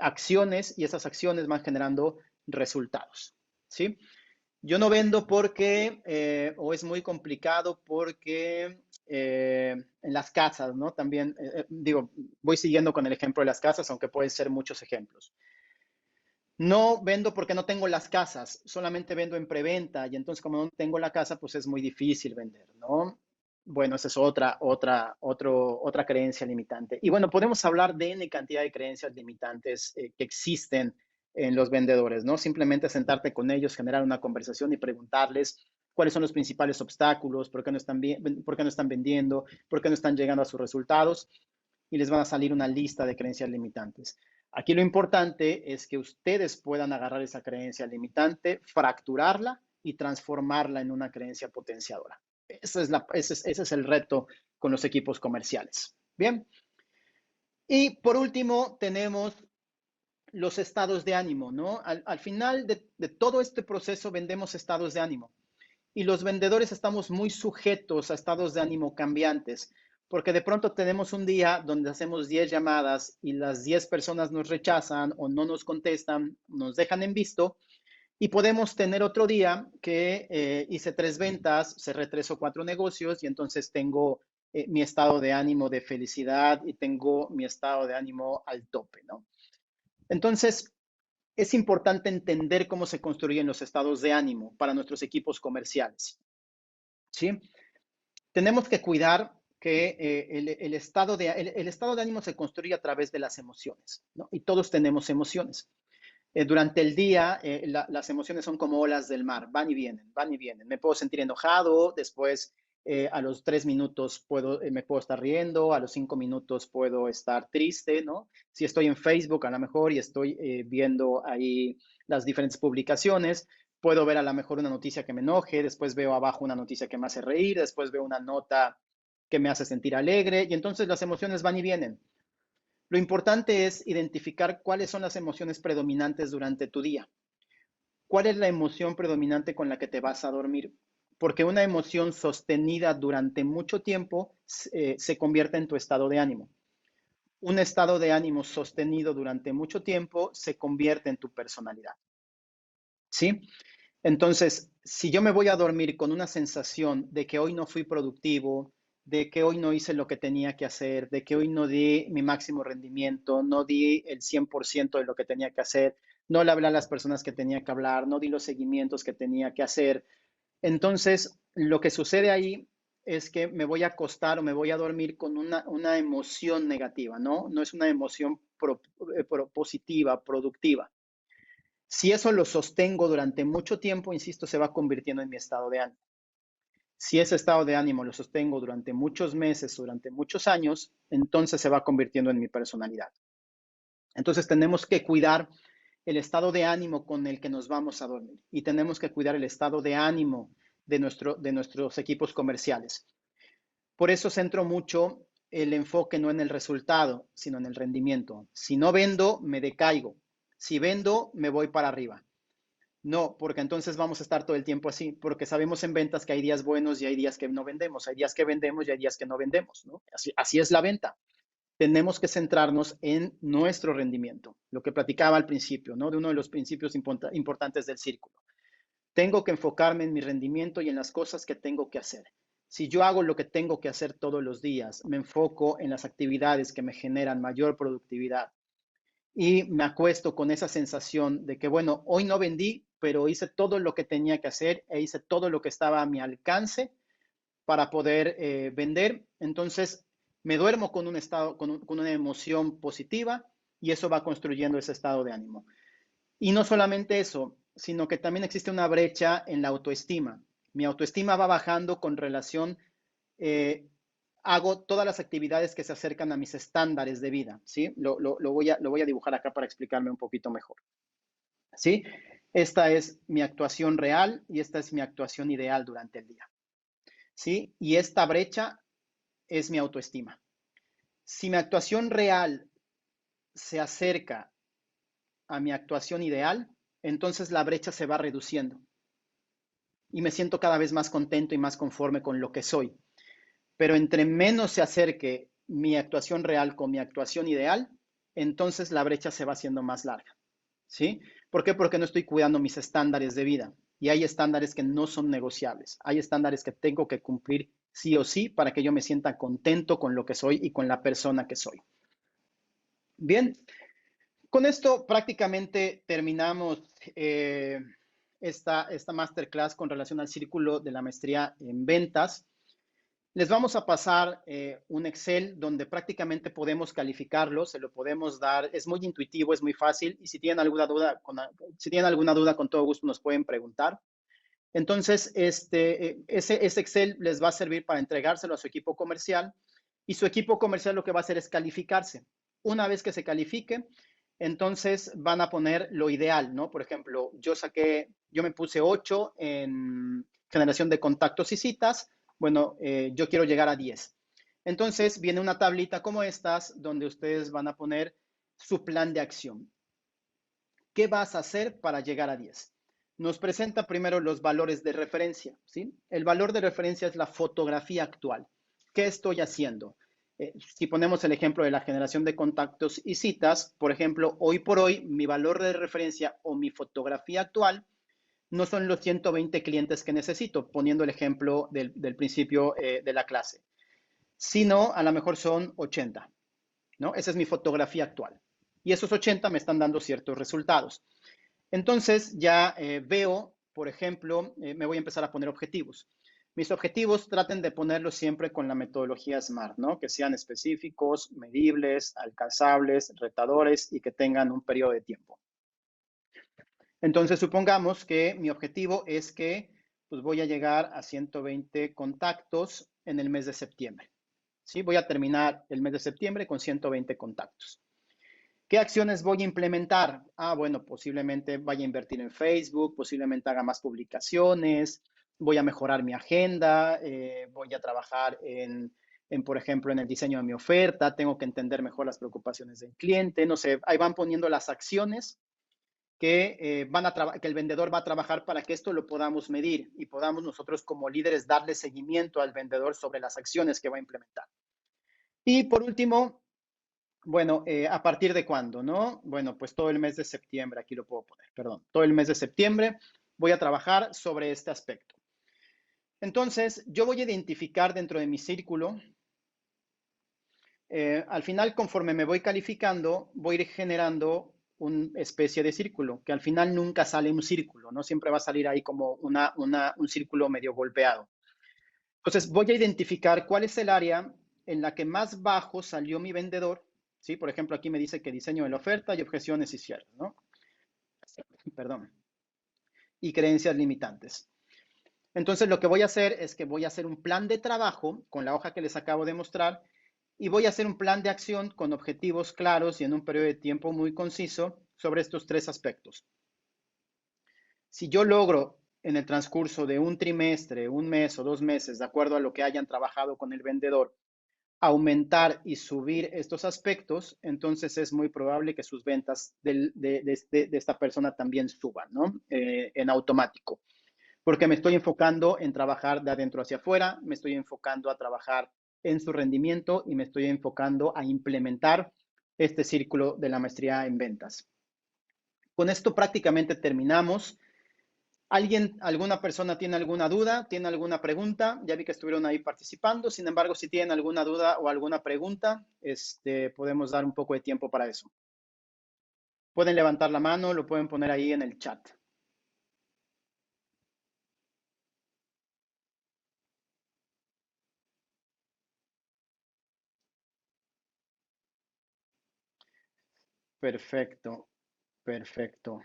acciones y esas acciones van generando resultados, ¿sí? Yo no vendo porque, o es muy complicado porque en las casas, ¿no? También, digo, voy siguiendo con el ejemplo de las casas, aunque pueden ser muchos ejemplos. No vendo porque no tengo las casas, solamente vendo en preventa y entonces como no tengo la casa, pues es muy difícil vender, ¿no? Bueno, esa es otra creencia limitante. Y bueno, podemos hablar de N cantidad de creencias limitantes que existen en los vendedores, ¿no? Simplemente sentarte con ellos, generar una conversación y preguntarles cuáles son los principales obstáculos, por qué no están vendiendo, por qué no están llegando a sus resultados y les van a salir una lista de creencias limitantes. Aquí lo importante es que ustedes puedan agarrar esa creencia limitante, fracturarla y transformarla en una creencia potenciadora. Ese es el reto con los equipos comerciales. Bien. Y por último, tenemos los estados de ánimo, ¿no? Al final de todo este proceso vendemos estados de ánimo y los vendedores estamos muy sujetos a estados de ánimo cambiantes, porque de pronto tenemos un día donde hacemos 10 llamadas y las 10 personas nos rechazan o no nos contestan, nos dejan en visto, y podemos tener otro día que hice 3 ventas, cerré 3 o 4 negocios y entonces tengo mi estado de ánimo de felicidad y tengo mi estado de ánimo al tope, ¿no? Entonces, es importante entender cómo se construyen los estados de ánimo para nuestros equipos comerciales. ¿Sí? Tenemos que cuidar que el estado de ánimo se construye a través de las emociones, ¿no? Y todos tenemos emociones. Durante el día, las emociones son como olas del mar, van y vienen, van y vienen. Me puedo sentir enojado, después a los 3 minutos me puedo estar riendo, a los 5 minutos puedo estar triste, ¿no? Si estoy en Facebook a lo mejor y estoy viendo ahí las diferentes publicaciones, puedo ver a lo mejor una noticia que me enoje, después veo abajo una noticia que me hace reír, después veo una nota que me hace sentir alegre y entonces las emociones van y vienen. Lo importante es identificar cuáles son las emociones predominantes durante tu día. ¿Cuál es la emoción predominante con la que te vas a dormir? Porque una emoción sostenida durante mucho tiempo se convierte en tu estado de ánimo. Un estado de ánimo sostenido durante mucho tiempo se convierte en tu personalidad. ¿Sí? Entonces, si yo me voy a dormir con una sensación de que hoy no fui productivo, de que hoy no hice lo que tenía que hacer, de que hoy no di mi máximo rendimiento, no di el 100% de lo que tenía que hacer, no le hablé a las personas que tenía que hablar, no di los seguimientos que tenía que hacer, entonces lo que sucede ahí es que me voy a acostar o me voy a dormir con una emoción negativa, ¿no? No es una emoción positiva, productiva. Si eso lo sostengo durante mucho tiempo, insisto, se va convirtiendo en mi estado de ánimo. Si ese estado de ánimo lo sostengo durante muchos meses, durante muchos años, entonces se va convirtiendo en mi personalidad. Entonces tenemos que cuidar el estado de ánimo con el que nos vamos a dormir y tenemos que cuidar el estado de ánimo de nuestros equipos comerciales. Por eso centro mucho el enfoque no en el resultado, sino en el rendimiento. Si no vendo, me decaigo. Si vendo, me voy para arriba. No, porque entonces vamos a estar todo el tiempo así, porque sabemos en ventas que hay días buenos y hay días que no vendemos, hay días que vendemos y hay días que no vendemos, ¿no? Así es la venta. Tenemos que centrarnos en nuestro rendimiento, lo que platicaba al principio, ¿no? De uno de los principios importantes del círculo. Tengo que enfocarme en mi rendimiento y en las cosas que tengo que hacer. Si yo hago lo que tengo que hacer todos los días, me enfoco en las actividades que me generan mayor productividad y me acuesto con esa sensación de que, bueno, hoy no vendí, pero hice todo lo que tenía que hacer e hice todo lo que estaba a mi alcance para poder vender. Entonces, me duermo con un estado, con una emoción positiva y eso va construyendo ese estado de ánimo. Y no solamente eso, sino que también existe una brecha en la autoestima. Mi autoestima va bajando con relación, eh, hago todas las actividades que se acercan a mis estándares de vida, ¿sí? Lo voy a dibujar acá para explicarme un poquito mejor, ¿sí? Esta es mi actuación real y esta es mi actuación ideal durante el día, ¿sí? Y esta brecha es mi autoestima. Si mi actuación real se acerca a mi actuación ideal, entonces la brecha se va reduciendo y me siento cada vez más contento y más conforme con lo que soy. Pero entre menos se acerque mi actuación real con mi actuación ideal, entonces la brecha se va haciendo más larga. ¿Sí? ¿Por qué? Porque no estoy cuidando mis estándares de vida. Y hay estándares que no son negociables. Hay estándares que tengo que cumplir sí o sí para que yo me sienta contento con lo que soy y con la persona que soy. Bien, con esto prácticamente terminamos esta masterclass con relación al círculo de la maestría en ventas. Les vamos a pasar un Excel donde prácticamente podemos calificarlo, se lo podemos dar, es muy intuitivo, es muy fácil y si tienen alguna duda con todo gusto nos pueden preguntar. Entonces, ese Excel les va a servir para entregárselo a su equipo comercial y su equipo comercial lo que va a hacer es calificarse. Una vez que se califique, entonces van a poner lo ideal, ¿no? Por ejemplo, yo me puse 8 en generación de contactos y citas. Bueno, yo quiero llegar a 10. Entonces viene una tablita como estas donde ustedes van a poner su plan de acción. ¿Qué vas a hacer para llegar a 10? Nos presenta primero los valores de referencia, ¿sí? El valor de referencia es la fotografía actual. ¿Qué estoy haciendo? Si ponemos el ejemplo de la generación de contactos y citas, por ejemplo, hoy por hoy mi valor de referencia o mi fotografía actual no son los 120 clientes que necesito, poniendo el ejemplo del principio de la clase, sino a lo mejor son 80, ¿no? Esa es mi fotografía actual. Y esos 80 me están dando ciertos resultados. Entonces ya veo, por ejemplo, me voy a empezar a poner objetivos. Mis objetivos traten de ponerlos siempre con la metodología SMART, ¿no? Que sean específicos, medibles, alcanzables, retadores y que tengan un periodo de tiempo. Entonces, supongamos que mi objetivo es que pues voy a llegar a 120 contactos en el mes de septiembre. ¿Sí? Voy a terminar el mes de septiembre con 120 contactos. ¿Qué acciones voy a implementar? Bueno, posiblemente vaya a invertir en Facebook, posiblemente haga más publicaciones, voy a mejorar mi agenda, voy a trabajar por ejemplo, en el diseño de mi oferta, tengo que entender mejor las preocupaciones del cliente, no sé, ahí van poniendo las acciones que el vendedor va a trabajar para que esto lo podamos medir y podamos nosotros como líderes darle seguimiento al vendedor sobre las acciones que va a implementar. Y por último, bueno, ¿a partir de cuándo, no? Bueno, pues todo el mes de septiembre, aquí lo puedo poner, perdón, todo el mes de septiembre voy a trabajar sobre este aspecto. Entonces, yo voy a identificar dentro de mi círculo, al final, conforme me voy calificando, voy a ir generando una especie de círculo, que al final nunca sale un círculo, ¿no? Siempre va a salir ahí como un círculo medio golpeado. Entonces, voy a identificar cuál es el área en la que más bajo salió mi vendedor, ¿sí? Por ejemplo, aquí me dice que diseño de la oferta y objeciones y cierres, ¿no? Perdón. Y creencias limitantes. Entonces, lo que voy a hacer es que voy a hacer un plan de trabajo con la hoja que les acabo de mostrar y voy a hacer un plan de acción con objetivos claros y en un periodo de tiempo muy conciso sobre estos tres aspectos. Si yo logro en el transcurso de un trimestre, un mes o 2 meses, de acuerdo a lo que hayan trabajado con el vendedor, aumentar y subir estos aspectos, entonces es muy probable que sus ventas de esta persona también suban, ¿no? En automático, porque me estoy enfocando en trabajar de adentro hacia afuera, me estoy enfocando a trabajar en su rendimiento y me estoy enfocando a implementar este círculo de la maestría en ventas. Con esto prácticamente terminamos. ¿Alguna persona tiene alguna duda? ¿Tiene alguna pregunta? Ya vi que estuvieron ahí participando. Sin embargo, si tienen alguna duda o alguna pregunta, podemos dar un poco de tiempo para eso. Pueden levantar la mano, lo pueden poner ahí en el chat. Perfecto, perfecto.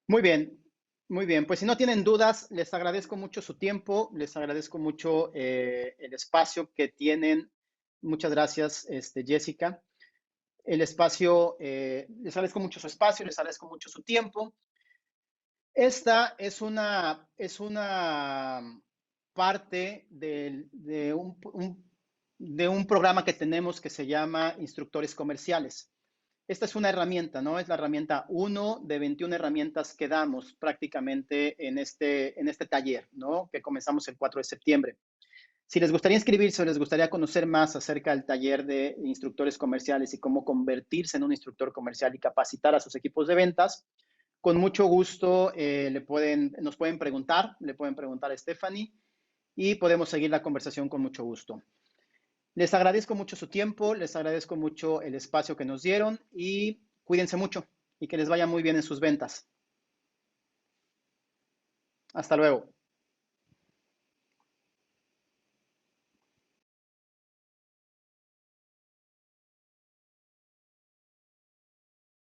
Muy bien, muy bien. Pues si no tienen dudas, les agradezco mucho su tiempo, les agradezco mucho el espacio que tienen. Muchas gracias, Jessica. El espacio, les agradezco mucho su espacio, les agradezco mucho su tiempo. Esta es una parte de un programa que tenemos que se llama Instructores Comerciales. Esta es una herramienta, ¿no? Es la herramienta 1 de 21 herramientas que damos prácticamente en este taller, ¿no? Que comenzamos el 4 de septiembre. Si les gustaría inscribirse o les gustaría conocer más acerca del taller de instructores comerciales y cómo convertirse en un instructor comercial y capacitar a sus equipos de ventas, con mucho gusto nos pueden preguntar, le pueden preguntar a Stephanie y podemos seguir la conversación con mucho gusto. Les agradezco mucho su tiempo, les agradezco mucho el espacio que nos dieron y cuídense mucho y que les vaya muy bien en sus ventas. Hasta luego.